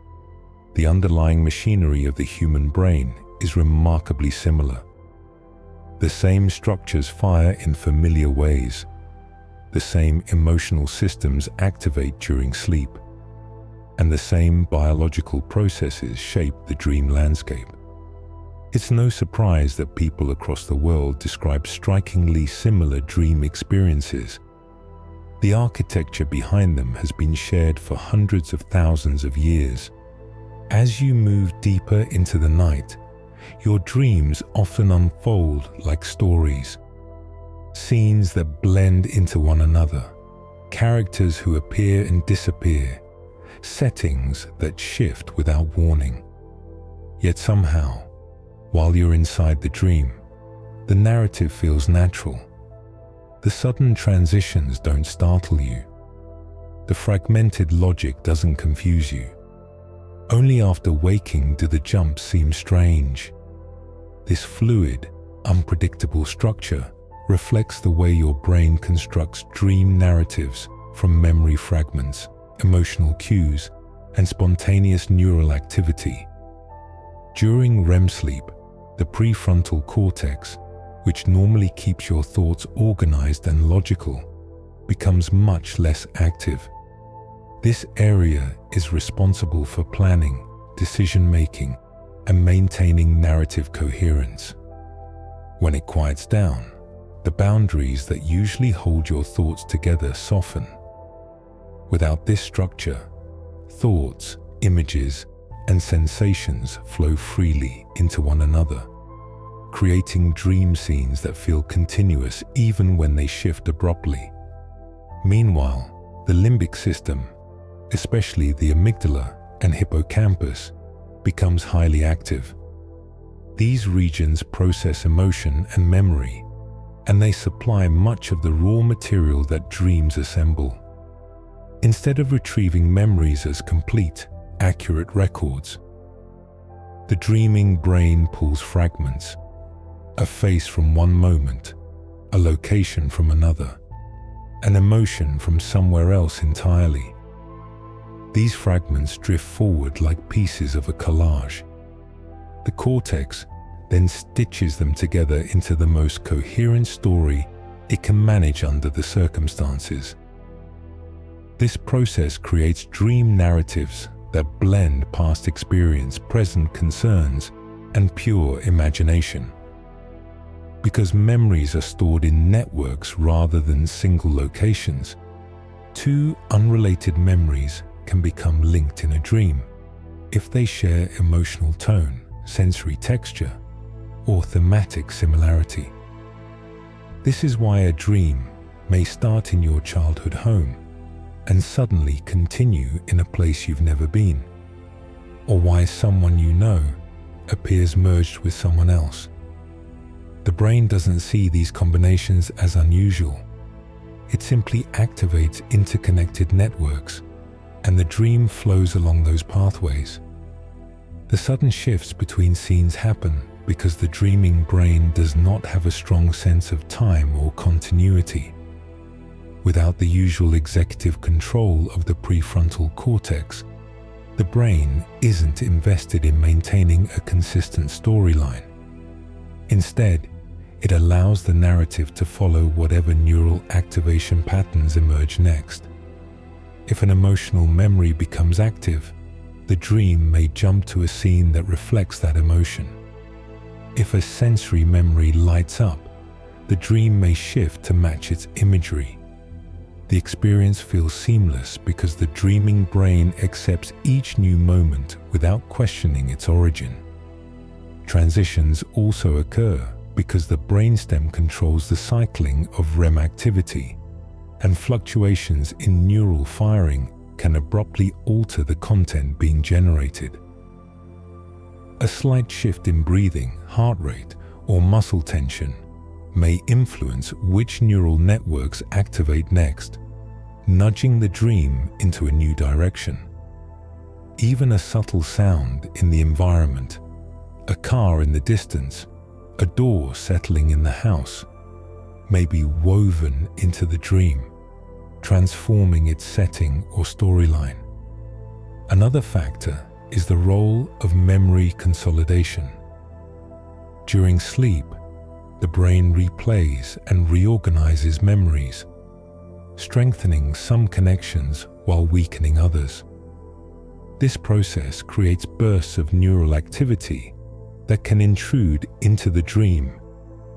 the underlying machinery of the human brain is remarkably similar. The same structures fire in familiar ways. The same emotional systems activate during sleep. And the same biological processes shape the dream landscape. It's no surprise that people across the world describe strikingly similar dream experiences. The architecture behind them has been shared for hundreds of thousands of years. As you move deeper into the night, your dreams often unfold like stories. Scenes that blend into one another, characters who appear and disappear, settings that shift without warning. Yet somehow, while you're inside the dream, the narrative feels natural. The sudden transitions don't startle you. The fragmented logic doesn't confuse you. Only after waking do the jumps seem strange. This fluid, unpredictable structure reflects the way your brain constructs dream narratives from memory fragments, emotional cues, and spontaneous neural activity. During REM sleep, the prefrontal cortex, which normally keeps your thoughts organized and logical, becomes much less active. This area is responsible for planning, decision-making, and maintaining narrative coherence. When it quiets down, the boundaries that usually hold your thoughts together soften. Without this structure, thoughts, images, and sensations flow freely into one another, creating dream scenes that feel continuous even when they shift abruptly. Meanwhile, the limbic system, especially the amygdala and hippocampus, becomes highly active. These regions process emotion and memory, and they supply much of the raw material that dreams assemble. Instead of retrieving memories as complete, accurate records, the dreaming brain pulls fragments, a face from one moment, a location from another, an emotion from somewhere else entirely. These fragments drift forward like pieces of a collage. The cortex then stitches them together into the most coherent story it can manage under the circumstances. This process creates dream narratives that blend past experience, present concerns, and pure imagination. Because memories are stored in networks rather than single locations, two unrelated memories can become linked in a dream if they share emotional tone, sensory texture, or thematic similarity. This is why a dream may start in your childhood home and suddenly continue in a place you've never been, or why someone you know appears merged with someone else. The brain doesn't see these combinations as unusual. It simply activates interconnected networks, and the dream flows along those pathways. The sudden shifts between scenes happen because the dreaming brain does not have a strong sense of time or continuity. Without the usual executive control of the prefrontal cortex, the brain isn't invested in maintaining a consistent storyline. Instead, it allows the narrative to follow whatever neural activation patterns emerge next. If an emotional memory becomes active, the dream may jump to a scene that reflects that emotion. If a sensory memory lights up, the dream may shift to match its imagery. The experience feels seamless because the dreaming brain accepts each new moment without questioning its origin. Transitions also occur because the brainstem controls the cycling of REM activity, and fluctuations in neural firing can abruptly alter the content being generated. A slight shift in breathing, heart rate, or muscle tension may influence which neural networks activate next, nudging the dream into a new direction. Even a subtle sound in the environment, a car in the distance, a door settling in the house, may be woven into the dream, transforming its setting or storyline. Another factor is the role of memory consolidation. During sleep, the brain replays and reorganizes memories, strengthening some connections while weakening others. This process creates bursts of neural activity that can intrude into the dream,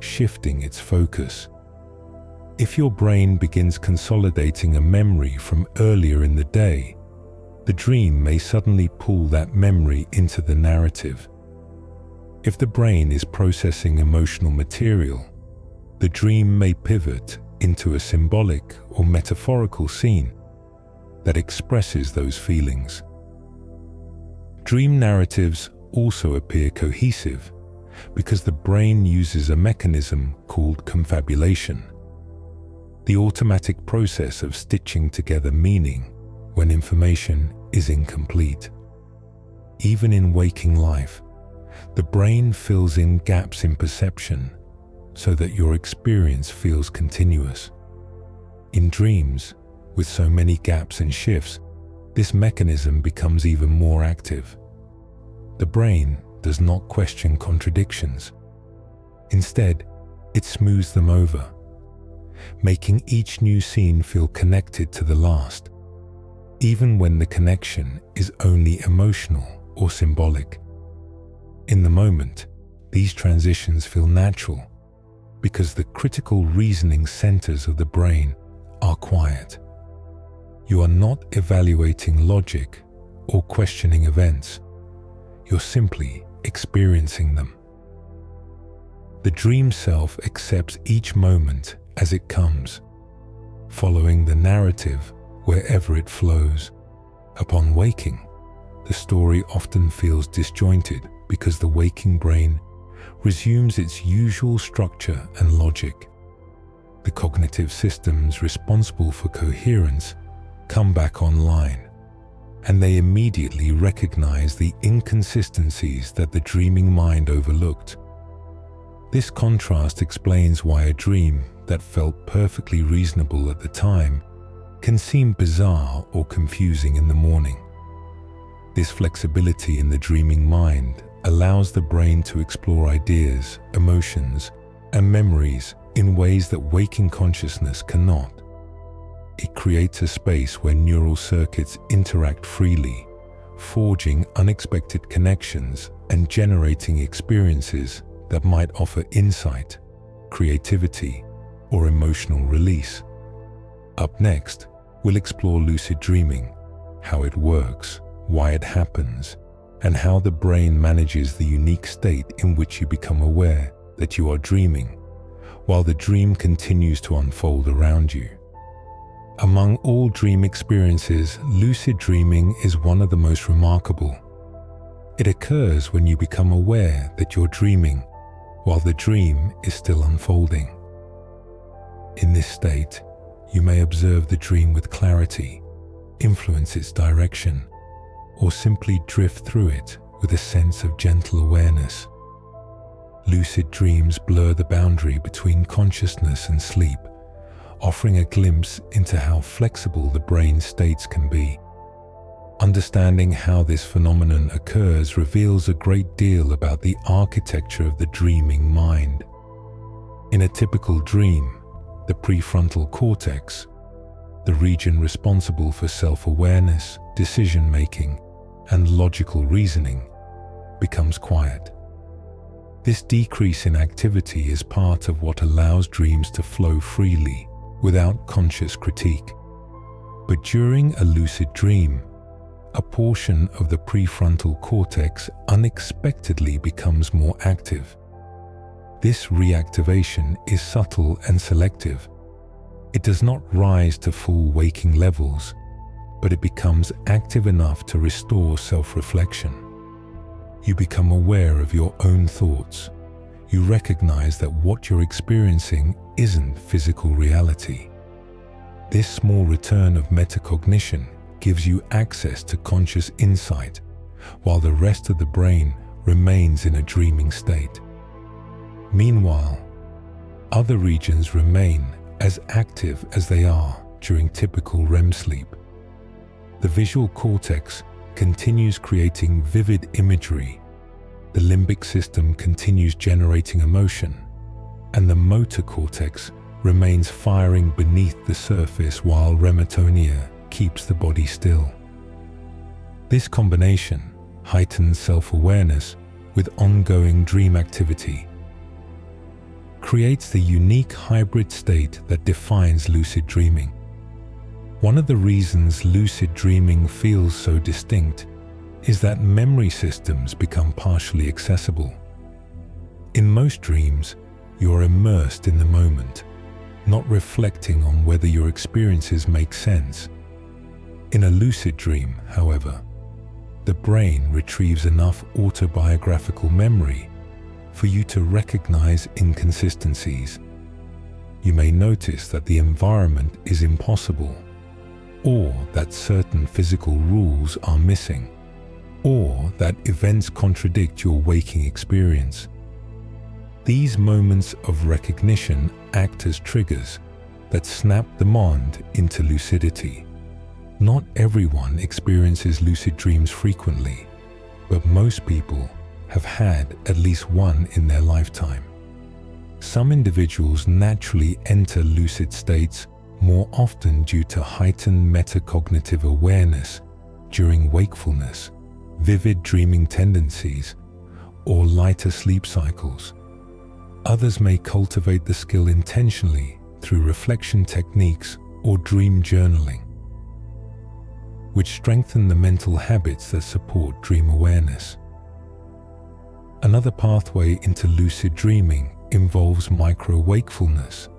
shifting its focus. If your brain begins consolidating a memory from earlier in the day, the dream may suddenly pull that memory into the narrative. If the brain is processing emotional material, the dream may pivot into a symbolic or metaphorical scene that expresses those feelings. Dream narratives also appear cohesive because the brain uses a mechanism called confabulation, the automatic process of stitching together meaning when information is incomplete. Even in waking life, the brain fills in gaps in perception so that your experience feels continuous. In dreams, with so many gaps and shifts, this mechanism becomes even more active. The brain does not question contradictions. Instead, it smooths them over, making each new scene feel connected to the last, even when the connection is only emotional or symbolic. In the moment, these transitions feel natural because the critical reasoning centers of the brain are quiet. You are not evaluating logic or questioning events. You're simply experiencing them. The dream self accepts each moment as it comes, following the narrative wherever it flows. Upon waking, the story often feels disjointed because the waking brain resumes its usual structure and logic. The cognitive systems responsible for coherence come back online, and they immediately recognize the inconsistencies that the dreaming mind overlooked. This contrast explains why a dream that felt perfectly reasonable at the time can seem bizarre or confusing in the morning. This flexibility in the dreaming mind allows the brain to explore ideas, emotions, and memories in ways that waking consciousness cannot. It creates a space where neural circuits interact freely, forging unexpected connections and generating experiences that might offer insight, creativity, or emotional release. Up next, we'll explore lucid dreaming, how it works, why it happens, and how the brain manages the unique state in which you become aware that you are dreaming, while the dream continues to unfold around you. Among all dream experiences, lucid dreaming is one of the most remarkable. It occurs when you become aware that you're dreaming, while the dream is still unfolding. In this state, you may observe the dream with clarity, influence its direction, or simply drift through it with a sense of gentle awareness. Lucid dreams blur the boundary between consciousness and sleep, offering a glimpse into how flexible the brain states can be. Understanding how this phenomenon occurs reveals a great deal about the architecture of the dreaming mind. In a typical dream, the prefrontal cortex, the region responsible for self-awareness, decision-making, and logical reasoning, becomes quiet. This decrease in activity is part of what allows dreams to flow freely, without conscious critique. But during a lucid dream, a portion of the prefrontal cortex unexpectedly becomes more active. This reactivation is subtle and selective. It does not rise to full waking levels, but it becomes active enough to restore self-reflection. You become aware of your own thoughts. You recognize that what you're experiencing isn't physical reality. This small return of metacognition gives you access to conscious insight, while the rest of the brain remains in a dreaming state. Meanwhile, other regions remain as active as they are during typical REM sleep. The visual cortex continues creating vivid imagery, the limbic system continues generating emotion, and the motor cortex remains firing beneath the surface while rematonia keeps the body still. This combination heightens self-awareness with ongoing dream activity, creates the unique hybrid state that defines lucid dreaming. One of the reasons lucid dreaming feels so distinct is that memory systems become partially accessible. In most dreams, you are immersed in the moment, not reflecting on whether your experiences make sense. In a lucid dream, however, the brain retrieves enough autobiographical memory for you to recognize inconsistencies. You may notice that the environment is impossible, or that certain physical rules are missing, or that events contradict your waking experience. These moments of recognition act as triggers that snap the mind into lucidity. Not everyone experiences lucid dreams frequently, but most people have had at least one in their lifetime. Some individuals naturally enter lucid states more often due to heightened metacognitive awareness during wakefulness, vivid dreaming tendencies, or lighter sleep cycles. Others may cultivate the skill intentionally through reflection techniques or dream journaling, which strengthen the mental habits that support dream awareness. Another pathway into lucid dreaming involves micro-wakefulness,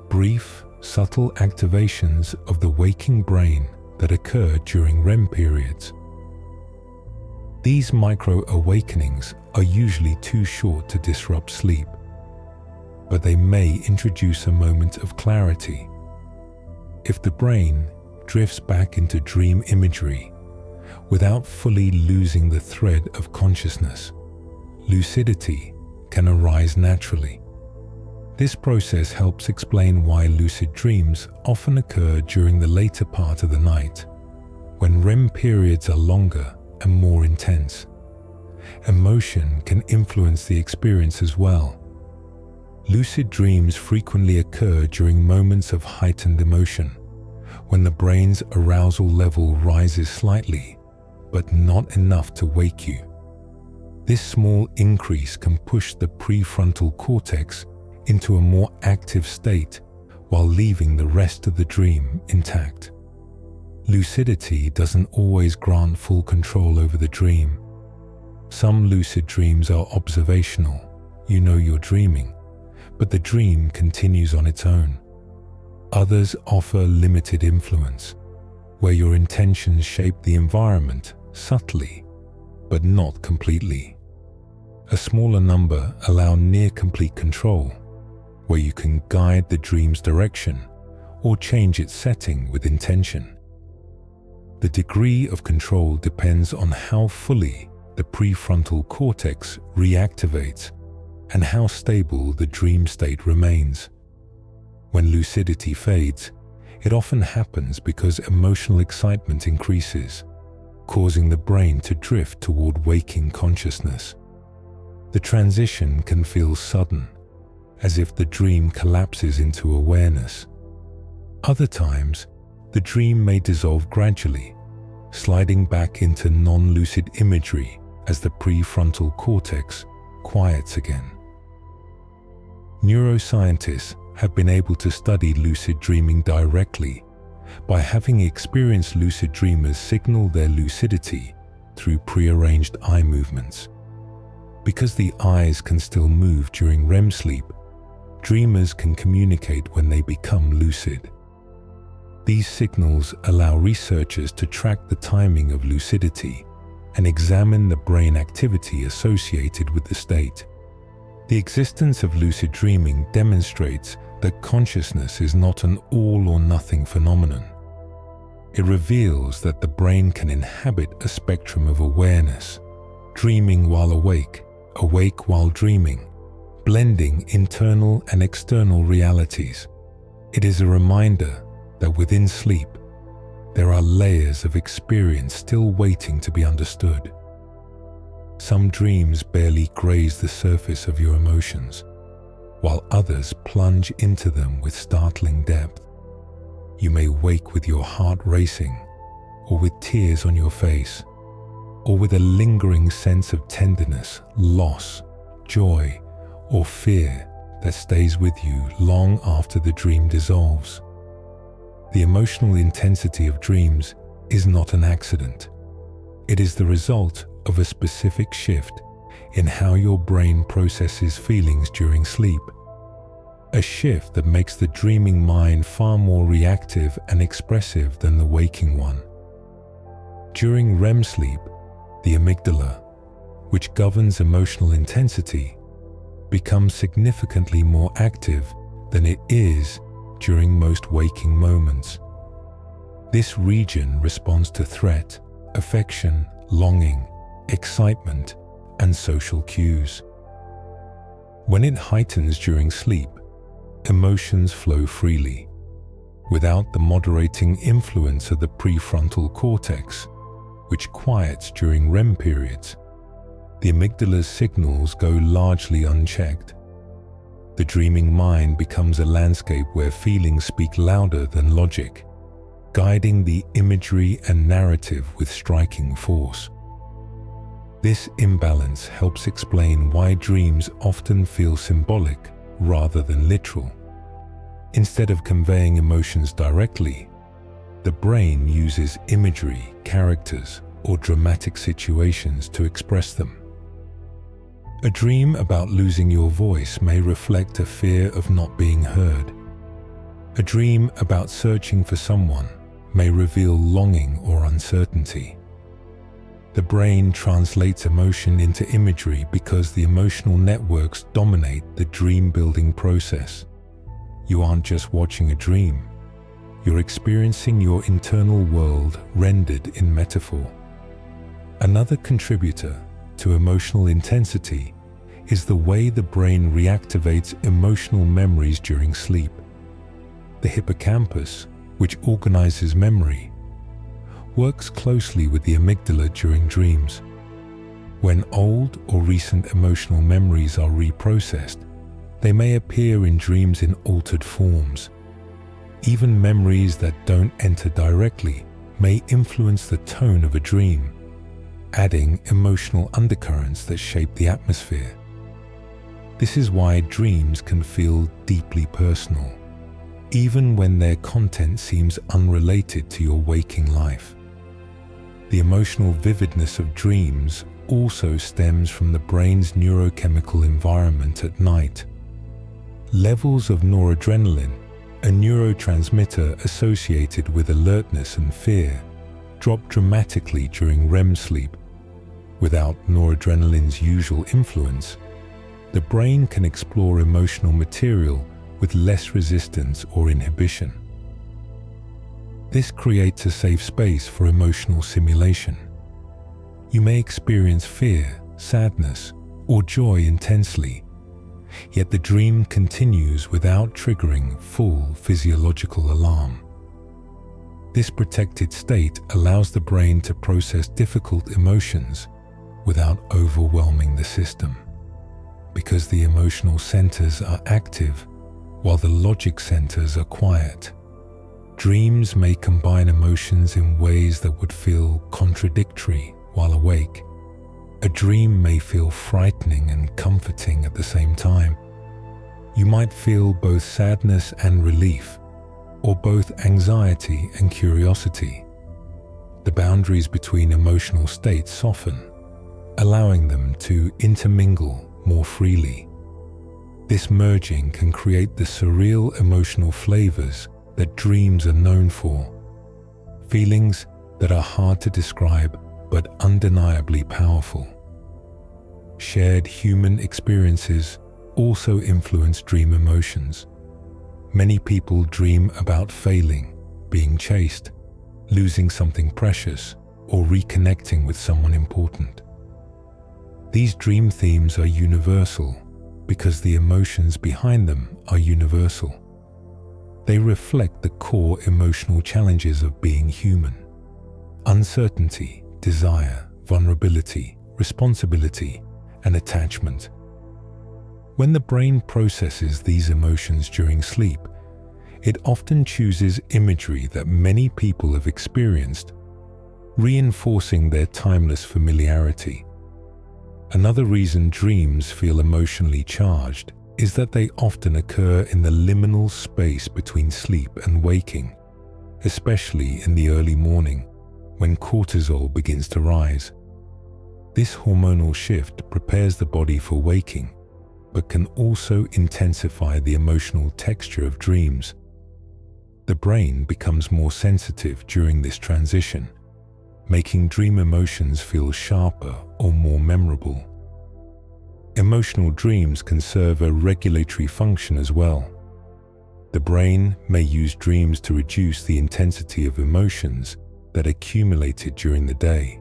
brief, subtle activations of the waking brain that occur during REM periods. These micro-awakenings are usually too short to disrupt sleep, but they may introduce a moment of clarity. If the brain drifts back into dream imagery without fully losing the thread of consciousness, lucidity can arise naturally. This process helps explain why lucid dreams often occur during the later part of the night, when REM periods are longer and more intense. Emotion can influence the experience as well. Lucid dreams frequently occur during moments of heightened emotion, when the brain's arousal level rises slightly, but not enough to wake you. This small increase can push the prefrontal cortex into a more active state while leaving the rest of the dream intact. Lucidity doesn't always grant full control over the dream. Some lucid dreams are observational. You know you're dreaming, but the dream continues on its own. Others offer limited influence, where your intentions shape the environment subtly, but not completely. A smaller number allow near-complete control, where you can guide the dream's direction or change its setting with intention. The degree of control depends on how fully the prefrontal cortex reactivates and how stable the dream state remains. When lucidity fades, it often happens because emotional excitement increases, causing the brain to drift toward waking consciousness. The transition can feel sudden, as if the dream collapses into awareness. Other times, the dream may dissolve gradually, sliding back into non-lucid imagery as the prefrontal cortex quiets again. Neuroscientists have been able to study lucid dreaming directly by having experienced lucid dreamers signal their lucidity through prearranged eye movements. Because the eyes can still move during REM sleep, dreamers can communicate when they become lucid. These signals allow researchers to track the timing of lucidity and examine the brain activity associated with the state. The existence of lucid dreaming demonstrates that consciousness is not an all-or-nothing phenomenon. It reveals that the brain can inhabit a spectrum of awareness, dreaming while awake, awake while dreaming, blending internal and external realities. It is a reminder that within sleep, there are layers of experience still waiting to be understood. Some dreams barely graze the surface of your emotions, while others plunge into them with startling depth. You may wake with your heart racing, or with tears on your face, or with a lingering sense of tenderness, loss, joy, or fear that stays with you long after the dream dissolves. The emotional intensity of dreams is not an accident. It is the result of a specific shift in how your brain processes feelings during sleep. A shift that makes the dreaming mind far more reactive and expressive than the waking one. During REM sleep, the amygdala, which governs emotional intensity, becomes significantly more active than it is during most waking moments. This region responds to threat, affection, longing, excitement, and social cues. When it heightens during sleep, emotions flow freely, without the moderating influence of the prefrontal cortex, which quiets during REM periods. The amygdala's signals go largely unchecked. The dreaming mind becomes a landscape where feelings speak louder than logic, guiding the imagery and narrative with striking force. This imbalance helps explain why dreams often feel symbolic rather than literal. Instead of conveying emotions directly, the brain uses imagery, characters, or dramatic situations to express them. A dream about losing your voice may reflect a fear of not being heard. A dream about searching for someone may reveal longing or uncertainty. The brain translates emotion into imagery because the emotional networks dominate the dream-building process. You aren't just watching a dream, you're experiencing your internal world rendered in metaphor. Another contributor to emotional intensity is the way the brain reactivates emotional memories during sleep. The hippocampus, which organizes memory, works closely with the amygdala during dreams. When old or recent emotional memories are reprocessed, They may appear in dreams in altered forms. Even memories that don't enter directly may influence the tone of a dream, adding emotional undercurrents that shape the atmosphere. This is why dreams can feel deeply personal, even when their content seems unrelated to your waking life. The emotional vividness of dreams also stems from the brain's neurochemical environment at night. Levels of noradrenaline, a neurotransmitter associated with alertness and fear, drop dramatically during REM sleep. Without noradrenaline's usual influence, the brain can explore emotional material with less resistance or inhibition. This creates a safe space for emotional simulation. You may experience fear, sadness, or joy intensely, yet the dream continues without triggering full physiological alarm. This protected state allows the brain to process difficult emotions without overwhelming the system. Because the emotional centers are active while the logic centers are quiet, dreams may combine emotions in ways that would feel contradictory while awake. A dream may feel frightening and comforting at the same time. You might feel both sadness and relief, or both anxiety and curiosity. The boundaries between emotional states soften, allowing them to intermingle more freely. This merging can create the surreal emotional flavors that dreams are known for, feelings that are hard to describe but undeniably powerful. Shared human experiences also influence dream emotions. Many people dream about failing, being chased, losing something precious, or reconnecting with someone important. These dream themes are universal because the emotions behind them are universal. They reflect the core emotional challenges of being human: uncertainty, desire, vulnerability, responsibility, and attachment. When the brain processes these emotions during sleep, it often chooses imagery that many people have experienced, reinforcing their timeless familiarity. Another reason dreams feel emotionally charged is that they often occur in the liminal space between sleep and waking, especially in the early morning when cortisol begins to rise. This hormonal shift prepares the body for waking, but can also intensify the emotional texture of dreams. The brain becomes more sensitive during this transition, making dream emotions feel sharper or more memorable. Emotional dreams can serve a regulatory function as well. The brain may use dreams to reduce the intensity of emotions that accumulated during the day.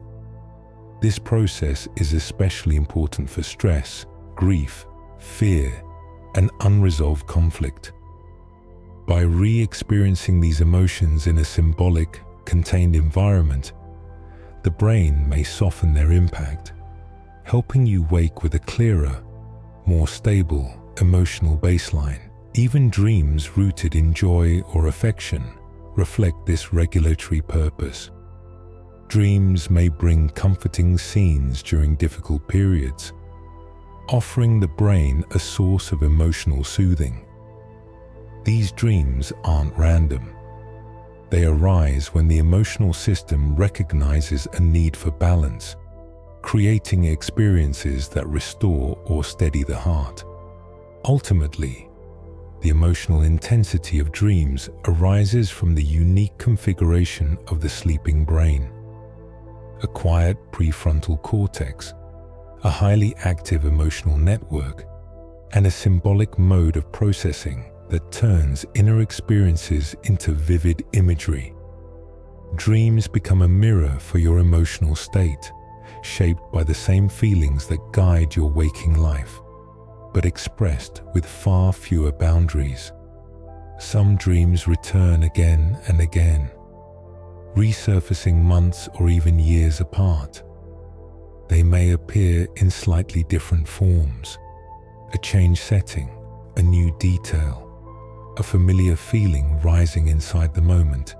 This process is especially important for stress, grief, fear, and unresolved conflict. By re-experiencing these emotions in a symbolic, contained environment, the brain may soften their impact, helping you wake with a clearer, more stable emotional baseline. Even dreams rooted in joy or affection reflect this regulatory purpose. Dreams may bring comforting scenes during difficult periods, offering the brain a source of emotional soothing. These dreams aren't random. They arise when the emotional system recognizes a need for balance, creating experiences that restore or steady the heart. Ultimately, the emotional intensity of dreams arises from the unique configuration of the sleeping brain. A quiet prefrontal cortex, a highly active emotional network, and a symbolic mode of processing that turns inner experiences into vivid imagery. Dreams become a mirror for your emotional state, shaped by the same feelings that guide your waking life, but expressed with far fewer boundaries. Some dreams return again and again, resurfacing months or even years apart. They may appear in slightly different forms: a changed setting, a new detail, a familiar feeling rising inside the moment,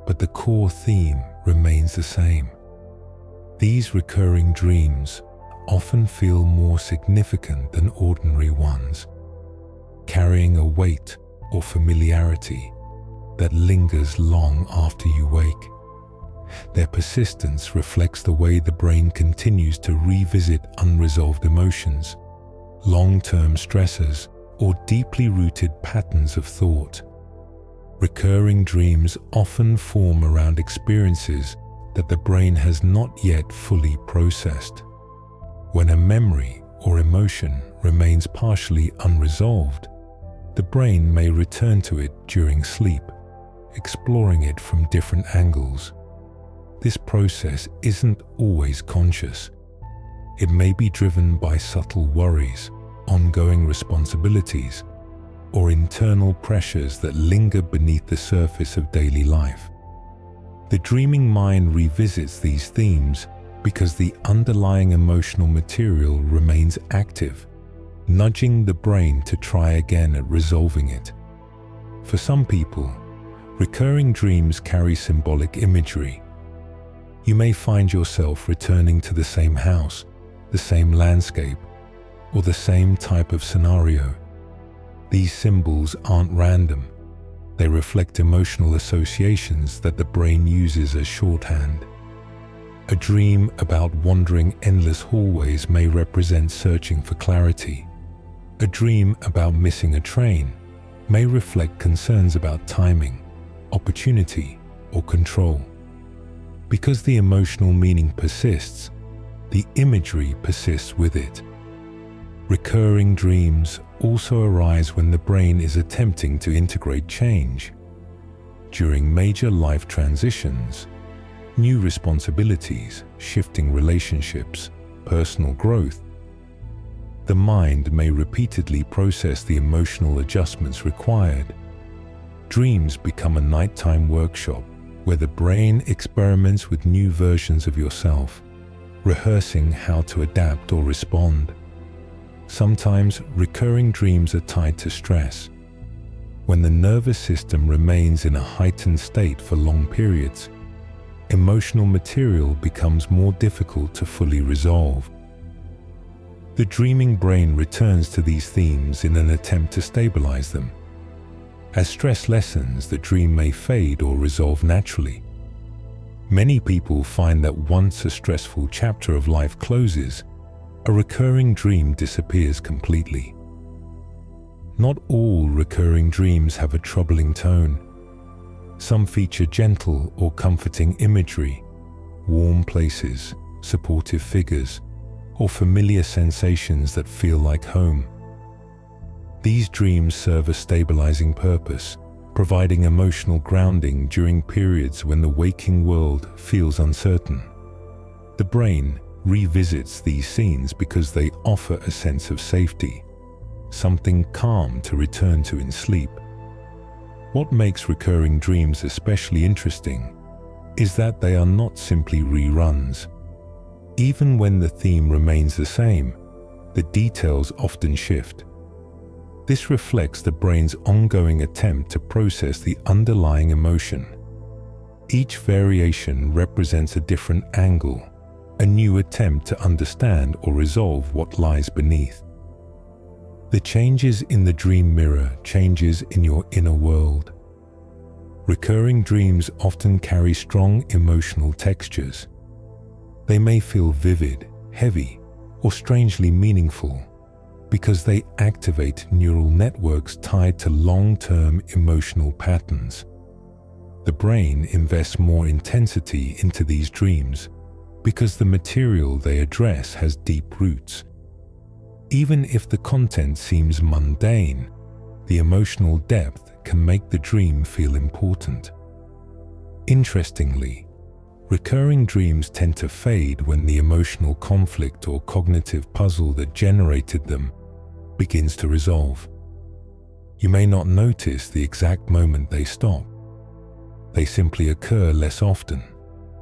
but the core theme remains the same. These recurring dreams often feel more significant than ordinary ones, carrying a weight or familiarity that lingers long after you wake. Their persistence reflects the way the brain continues to revisit unresolved emotions, long-term stressors, or deeply rooted patterns of thought. Recurring dreams often form around experiences that the brain has not yet fully processed. When a memory or emotion remains partially unresolved, the brain may return to it during sleep, exploring it from different angles. This process isn't always conscious. It may be driven by subtle worries, ongoing responsibilities, or internal pressures that linger beneath the surface of daily life. The dreaming mind revisits these themes because the underlying emotional material remains active, nudging the brain to try again at resolving it. For some people, recurring dreams carry symbolic imagery. You may find yourself returning to the same house, the same landscape, or the same type of scenario. These symbols aren't random. They reflect emotional associations that the brain uses as shorthand. A dream about wandering endless hallways may represent searching for clarity. A dream about missing a train may reflect concerns about timing, opportunity, or control. Because the emotional meaning persists, the imagery persists with it. Recurring dreams also arise when the brain is attempting to integrate change. During major life transitions, new responsibilities, shifting relationships, personal growth, the mind may repeatedly process the emotional adjustments required. Dreams become a nighttime workshop where the brain experiments with new versions of yourself, rehearsing how to adapt or respond. Sometimes recurring dreams are tied to stress. When the nervous system remains in a heightened state for long periods, emotional material becomes more difficult to fully resolve. The dreaming brain returns to these themes in an attempt to stabilize them. As stress lessens, the dream may fade or resolve naturally. Many people find that once a stressful chapter of life closes, a recurring dream disappears completely. Not all recurring dreams have a troubling tone. Some feature gentle or comforting imagery, warm places, supportive figures, or familiar sensations that feel like home. These dreams serve a stabilizing purpose, providing emotional grounding during periods when the waking world feels uncertain. The brain revisits these scenes because they offer a sense of safety, something calm to return to in sleep. What makes recurring dreams especially interesting is that they are not simply reruns. Even when the theme remains the same, the details often shift. This reflects the brain's ongoing attempt to process the underlying emotion. Each variation represents a different angle, a new attempt to understand or resolve what lies beneath. The changes in the dream mirror changes in your inner world. Recurring dreams often carry strong emotional textures. They may feel vivid, heavy, or strangely meaningful because they activate neural networks tied to long-term emotional patterns. The brain invests more intensity into these dreams because the material they address has deep roots. Even if the content seems mundane, the emotional depth can make the dream feel important. Interestingly, recurring dreams tend to fade when the emotional conflict or cognitive puzzle that generated them begins to resolve. You may not notice the exact moment they stop. They simply occur less often,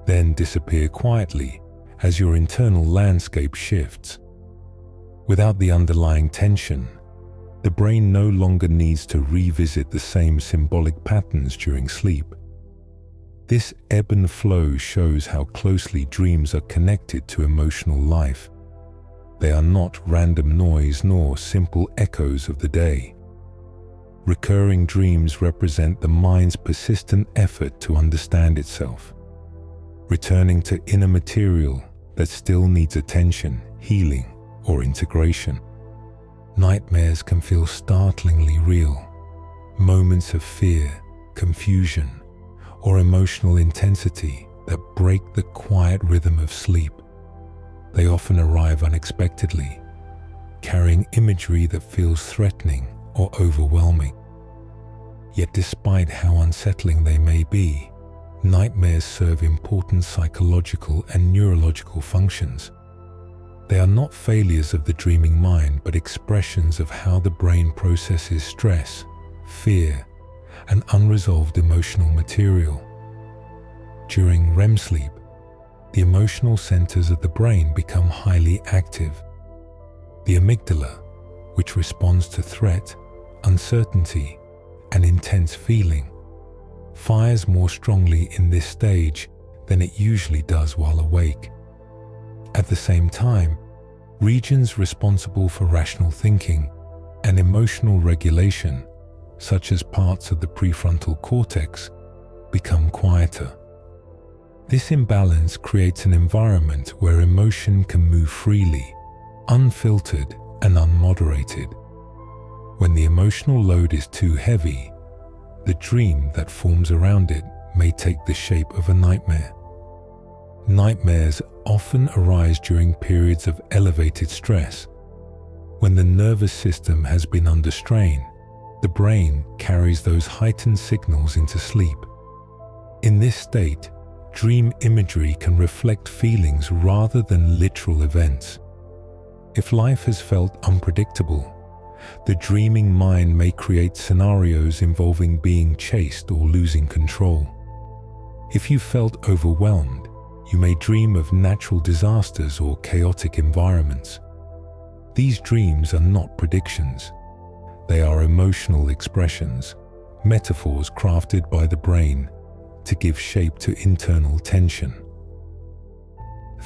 then disappear quietly as your internal landscape shifts. Without the underlying tension, The brain no longer needs to revisit the same symbolic patterns during sleep. This ebb and flow shows how closely dreams are connected to emotional life. They are not random noise nor simple echoes of the day. Recurring dreams represent the mind's persistent effort to understand itself, returning to inner material that still needs attention, healing, or integration. Nightmares can feel startlingly real. Moments of fear, confusion, or emotional intensity that break the quiet rhythm of sleep. They often arrive unexpectedly, carrying imagery that feels threatening or overwhelming. Yet despite how unsettling they may be, nightmares serve important psychological and neurological functions. They are not failures of the dreaming mind, but expressions of how the brain processes stress, fear, and unresolved emotional material. During REM sleep, the emotional centers of the brain become highly active. The amygdala, which responds to threat, uncertainty, and intense feeling, fires more strongly in this stage than it usually does while awake. At the same time, regions responsible for rational thinking and emotional regulation, such as parts of the prefrontal cortex, become quieter. This imbalance creates an environment where emotion can move freely, unfiltered and unmoderated. When the emotional load is too heavy, the dream that forms around it may take the shape of a nightmare. Nightmares often arise during periods of elevated stress. When the nervous system has been under strain, the brain carries those heightened signals into sleep. In this state, dream imagery can reflect feelings rather than literal events. If life has felt unpredictable, the dreaming mind may create scenarios involving being chased or losing control. If you felt overwhelmed, you may dream of natural disasters or chaotic environments. These dreams are not predictions. They are emotional expressions, metaphors crafted by the brain to give shape to internal tension.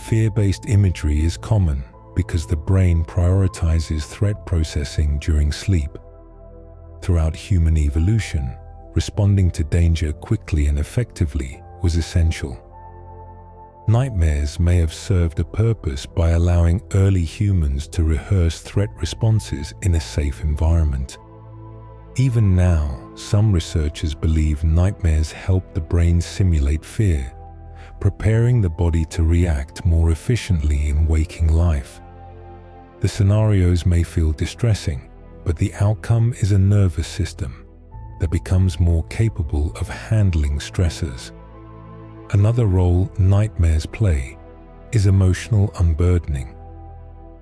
Fear-based imagery is common because the brain prioritizes threat processing during sleep. Throughout human evolution, responding to danger quickly and effectively was essential. Nightmares may have served a purpose by allowing early humans to rehearse threat responses in a safe environment. Even now, some researchers believe nightmares help the brain simulate fear, preparing the body to react more efficiently in waking life. The scenarios may feel distressing, but the outcome is a nervous system that becomes more capable of handling stressors. Another role nightmares play is emotional unburdening.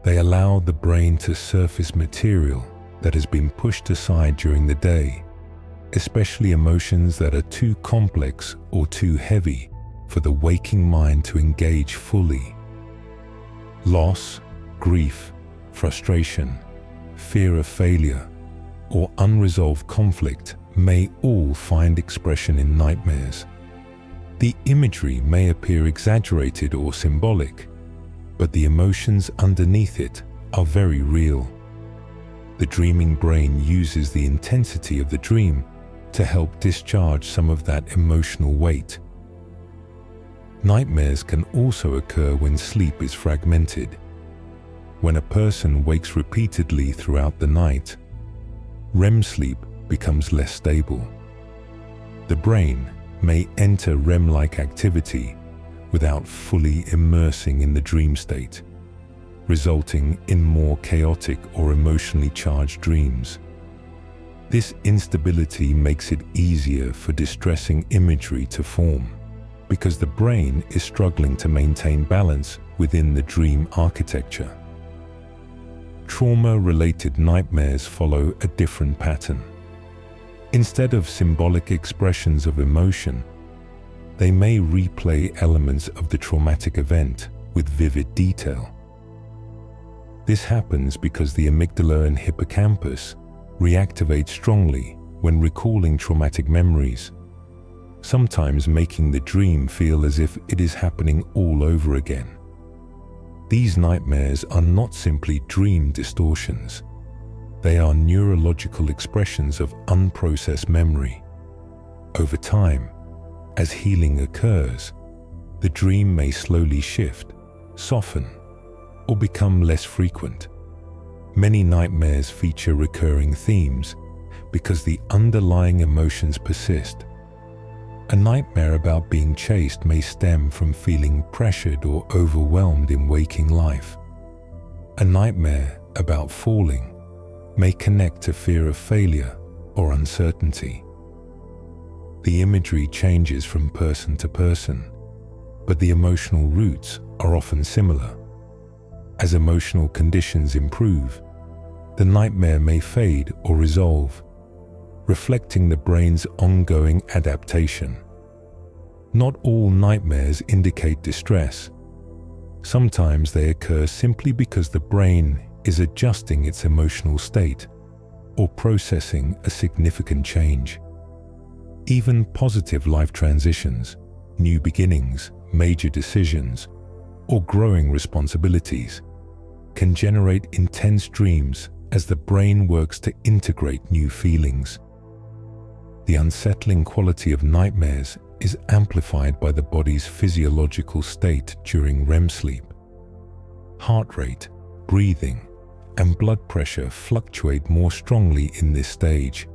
They allow the brain to surface material that has been pushed aside during the day, especially emotions that are too complex or too heavy for the waking mind to engage fully. Loss, grief, frustration, fear of failure, or unresolved conflict may all find expression in nightmares. The imagery may appear exaggerated or symbolic, but the emotions underneath it are very real. The dreaming brain uses the intensity of the dream to help discharge some of that emotional weight. Nightmares can also occur when sleep is fragmented. When a person wakes repeatedly throughout the night, REM sleep becomes less stable. The brain may enter REM-like activity without fully immersing in the dream state, resulting in more chaotic or emotionally charged dreams. This instability makes it easier for distressing imagery to form, because the brain is struggling to maintain balance within the dream architecture. Trauma-related nightmares follow a different pattern. Instead of symbolic expressions of emotion, they may replay elements of the traumatic event with vivid detail. This happens because the amygdala and hippocampus reactivate strongly when recalling traumatic memories, sometimes making the dream feel as if it is happening all over again. These nightmares are not simply dream distortions. They are neurological expressions of unprocessed memory. Over time, as healing occurs, the dream may slowly shift, soften, or become less frequent. Many nightmares feature recurring themes because the underlying emotions persist. A nightmare about being chased may stem from feeling pressured or overwhelmed in waking life. A nightmare about falling may connect to fear of failure or uncertainty. The imagery changes from person to person, but the emotional roots are often similar. As emotional conditions improve, the nightmare may fade or resolve, reflecting the brain's ongoing adaptation. Not all nightmares indicate distress. Sometimes they occur simply because the brain is adjusting its emotional state or processing a significant change. Even positive life transitions, new beginnings, major decisions, or growing responsibilities can generate intense dreams as the brain works to integrate new feelings. The unsettling quality of nightmares is amplified by the body's physiological state during REM sleep. Heart rate, breathing, and blood pressure fluctuate more strongly in this stage,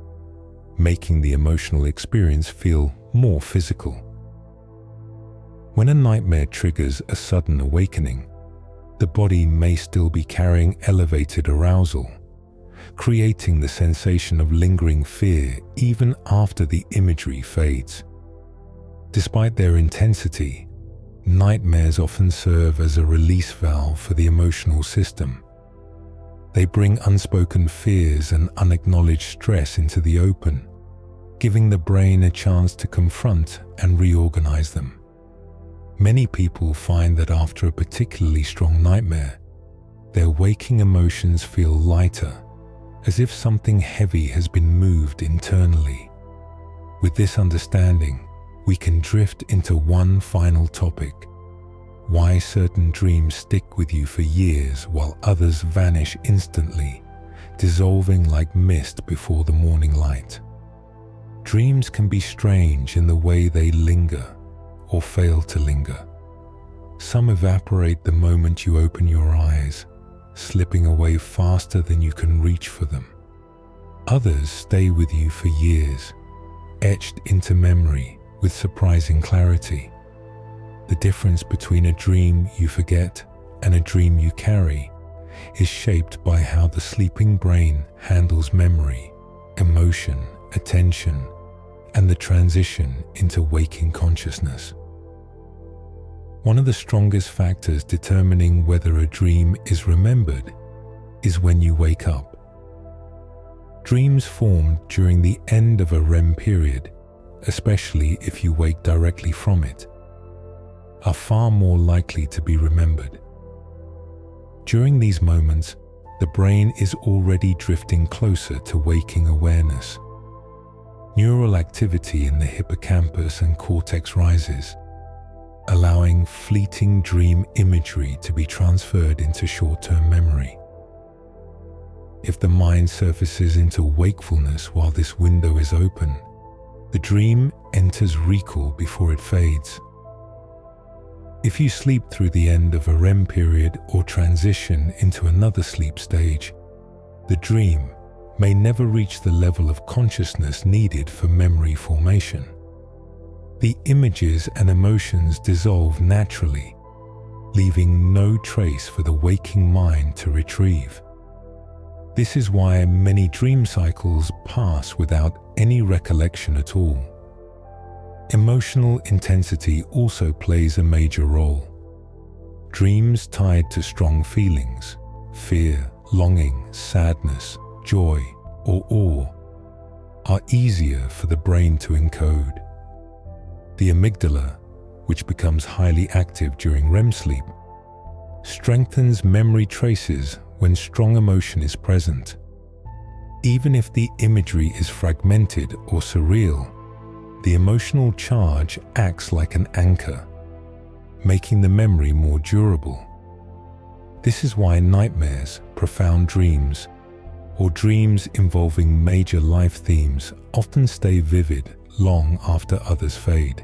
making the emotional experience feel more physical. When a nightmare triggers a sudden awakening, the body may still be carrying elevated arousal, creating the sensation of lingering fear even after the imagery fades. Despite their intensity, nightmares often serve as a release valve for the emotional system. They bring unspoken fears and unacknowledged stress into the open, giving the brain a chance to confront and reorganize them. Many people find that after a particularly strong nightmare, their waking emotions feel lighter, as if something heavy has been moved internally. With this understanding, we can drift into one final topic: why certain dreams stick with you for years while others vanish instantly, dissolving like mist before the morning light. Dreams can be strange in the way they linger or fail to linger. Some evaporate the moment you open your eyes, slipping away faster than you can reach for them. Others stay with you for years, etched into memory with surprising clarity. The difference between a dream you forget and a dream you carry is shaped by how the sleeping brain handles memory, emotion, attention, and the transition into waking consciousness. One of the strongest factors determining whether a dream is remembered is when you wake up. Dreams formed during the end of a REM period, especially if you wake directly from it, are far more likely to be remembered. During these moments, the brain is already drifting closer to waking awareness. Neural activity in the hippocampus and cortex rises, allowing fleeting dream imagery to be transferred into short-term memory. If the mind surfaces into wakefulness while this window is open, the dream enters recall before it fades. If you sleep through the end of a REM period or transition into another sleep stage, the dream may never reach the level of consciousness needed for memory formation. The images and emotions dissolve naturally, leaving no trace for the waking mind to retrieve. This is why many dream cycles pass without any recollection at all. Emotional intensity also plays a major role. Dreams tied to strong feelings, fear, longing, sadness, joy, or awe, are easier for the brain to encode. The amygdala, which becomes highly active during REM sleep, strengthens memory traces when strong emotion is present. Even if the imagery is fragmented or surreal, the emotional charge acts like an anchor, making the memory more durable. This is why nightmares, profound dreams, or dreams involving major life themes often stay vivid long after others fade.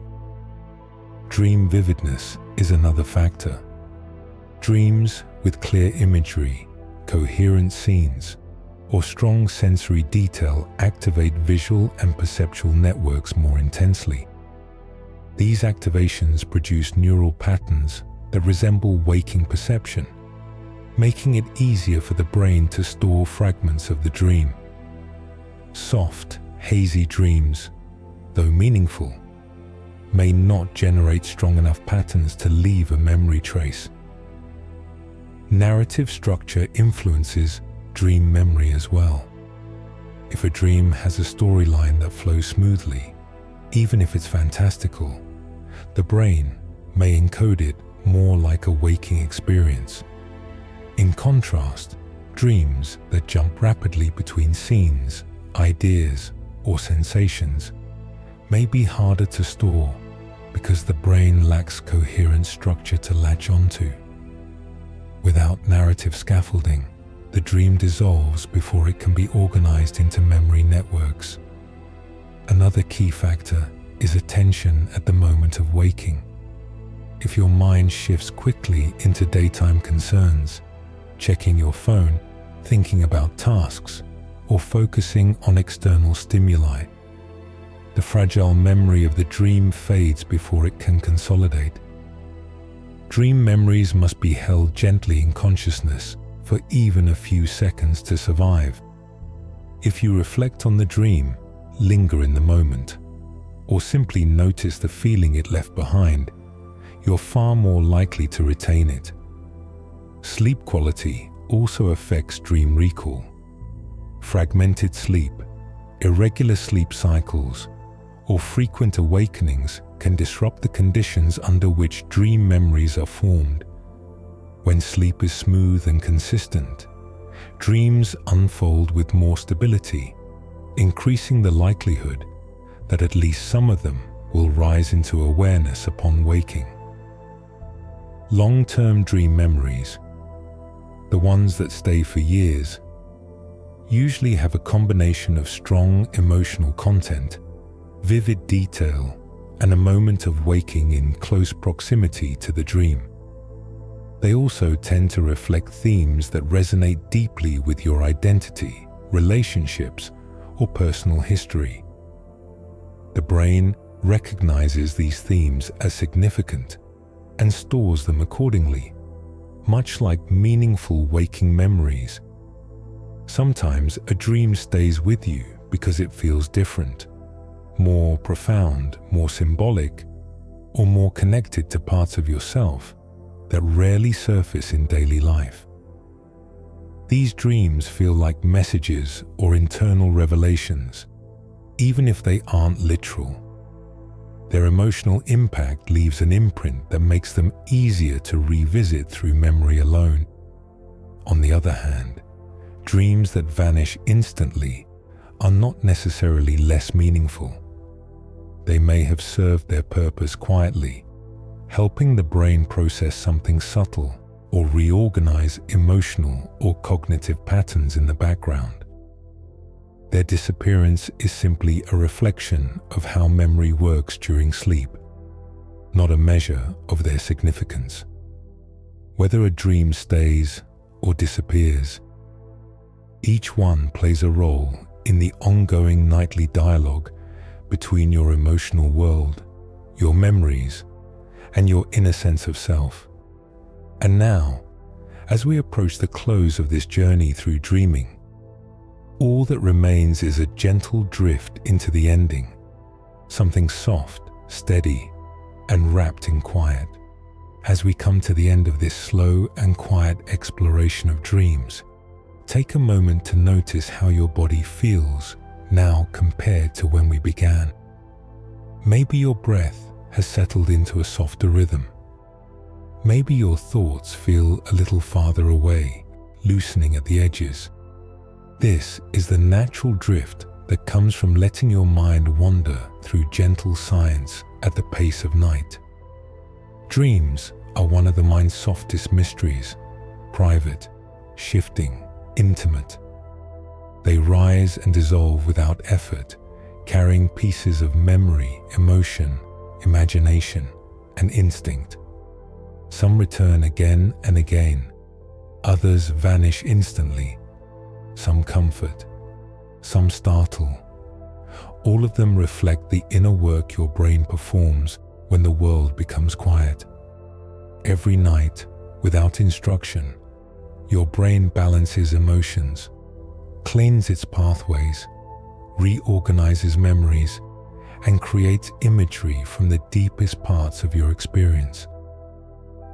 Dream vividness is another factor. Dreams with clear imagery, coherent scenes, or strong sensory detail activate visual and perceptual networks more intensely. These activations produce neural patterns that resemble waking perception, making it easier for the brain to store fragments of the dream. Soft, hazy dreams, though meaningful, may not generate strong enough patterns to leave a memory trace. Narrative structure influences dream memory as well. If a dream has a storyline that flows smoothly, even if it's fantastical, the brain may encode it more like a waking experience. In contrast, dreams that jump rapidly between scenes, ideas, or sensations may be harder to store because the brain lacks coherent structure to latch onto. Without narrative scaffolding, the dream dissolves before it can be organized into memory networks. Another key factor is attention at the moment of waking. If your mind shifts quickly into daytime concerns, checking your phone, thinking about tasks, or focusing on external stimuli, the fragile memory of the dream fades before it can consolidate. Dream memories must be held gently in consciousness for even a few seconds to survive. If you reflect on the dream, linger in the moment, or simply notice the feeling it left behind, you're far more likely to retain it. Sleep quality also affects dream recall. Fragmented sleep, irregular sleep cycles, or frequent awakenings can disrupt the conditions under which dream memories are formed. When sleep is smooth and consistent, dreams unfold with more stability, increasing the likelihood that at least some of them will rise into awareness upon waking. Long-term dream memories, the ones that stay for years, usually have a combination of strong emotional content, vivid detail, and a moment of waking in close proximity to the dream. They also tend to reflect themes that resonate deeply with your identity, relationships, or personal history. The brain recognizes these themes as significant and stores them accordingly, much like meaningful waking memories. Sometimes a dream stays with you because it feels different, more profound, more symbolic, or more connected to parts of yourself that rarely surface in daily life. These dreams feel like messages or internal revelations, even if they aren't literal. Their emotional impact leaves an imprint that makes them easier to revisit through memory alone. On the other hand, dreams that vanish instantly are not necessarily less meaningful. They may have served their purpose quietly, helping the brain process something subtle or reorganize emotional or cognitive patterns in the background. Their disappearance is simply a reflection of how memory works during sleep, not a measure of their significance. Whether a dream stays or disappears, each one plays a role in the ongoing nightly dialogue between your emotional world, your memories, and your inner sense of self. And now, as we approach the close of this journey through dreaming, all that remains is a gentle drift into the ending, something soft, steady, and wrapped in quiet. As we come to the end of this slow and quiet exploration of dreams, take a moment to notice how your body feels now compared to when we began. Maybe your breath has settled into a softer rhythm. Maybe your thoughts feel a little farther away, loosening at the edges. This is the natural drift that comes from letting your mind wander through gentle science at the pace of night. Dreams are one of the mind's softest mysteries, private, shifting, intimate. They rise and dissolve without effort, carrying pieces of memory, emotion, imagination, and instinct. Some return again and again. Others vanish instantly. Some comfort, some startle. All of them reflect the inner work your brain performs when the world becomes quiet. Every night, without instruction, your brain balances emotions, cleans its pathways, reorganizes memories, and creates imagery from the deepest parts of your experience.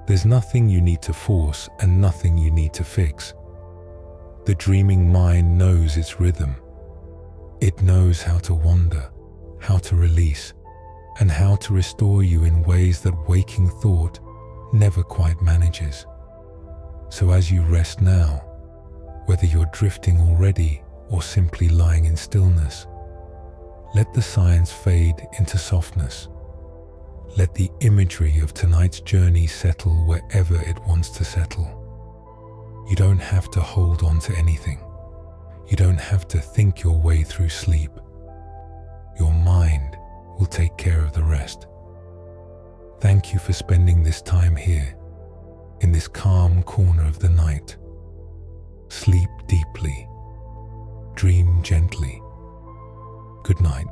There's nothing you need to force and nothing you need to fix. The dreaming mind knows its rhythm. It knows how to wander, how to release, and how to restore you in ways that waking thought never quite manages. So as you rest now, whether you're drifting already or simply lying in stillness, let the science fade into softness. Let the imagery of tonight's journey settle wherever it wants to settle. You don't have to hold on to anything. You don't have to think your way through sleep. Your mind will take care of the rest. Thank you for spending this time here, in this calm corner of the night. Sleep deeply. Dream gently. Good night.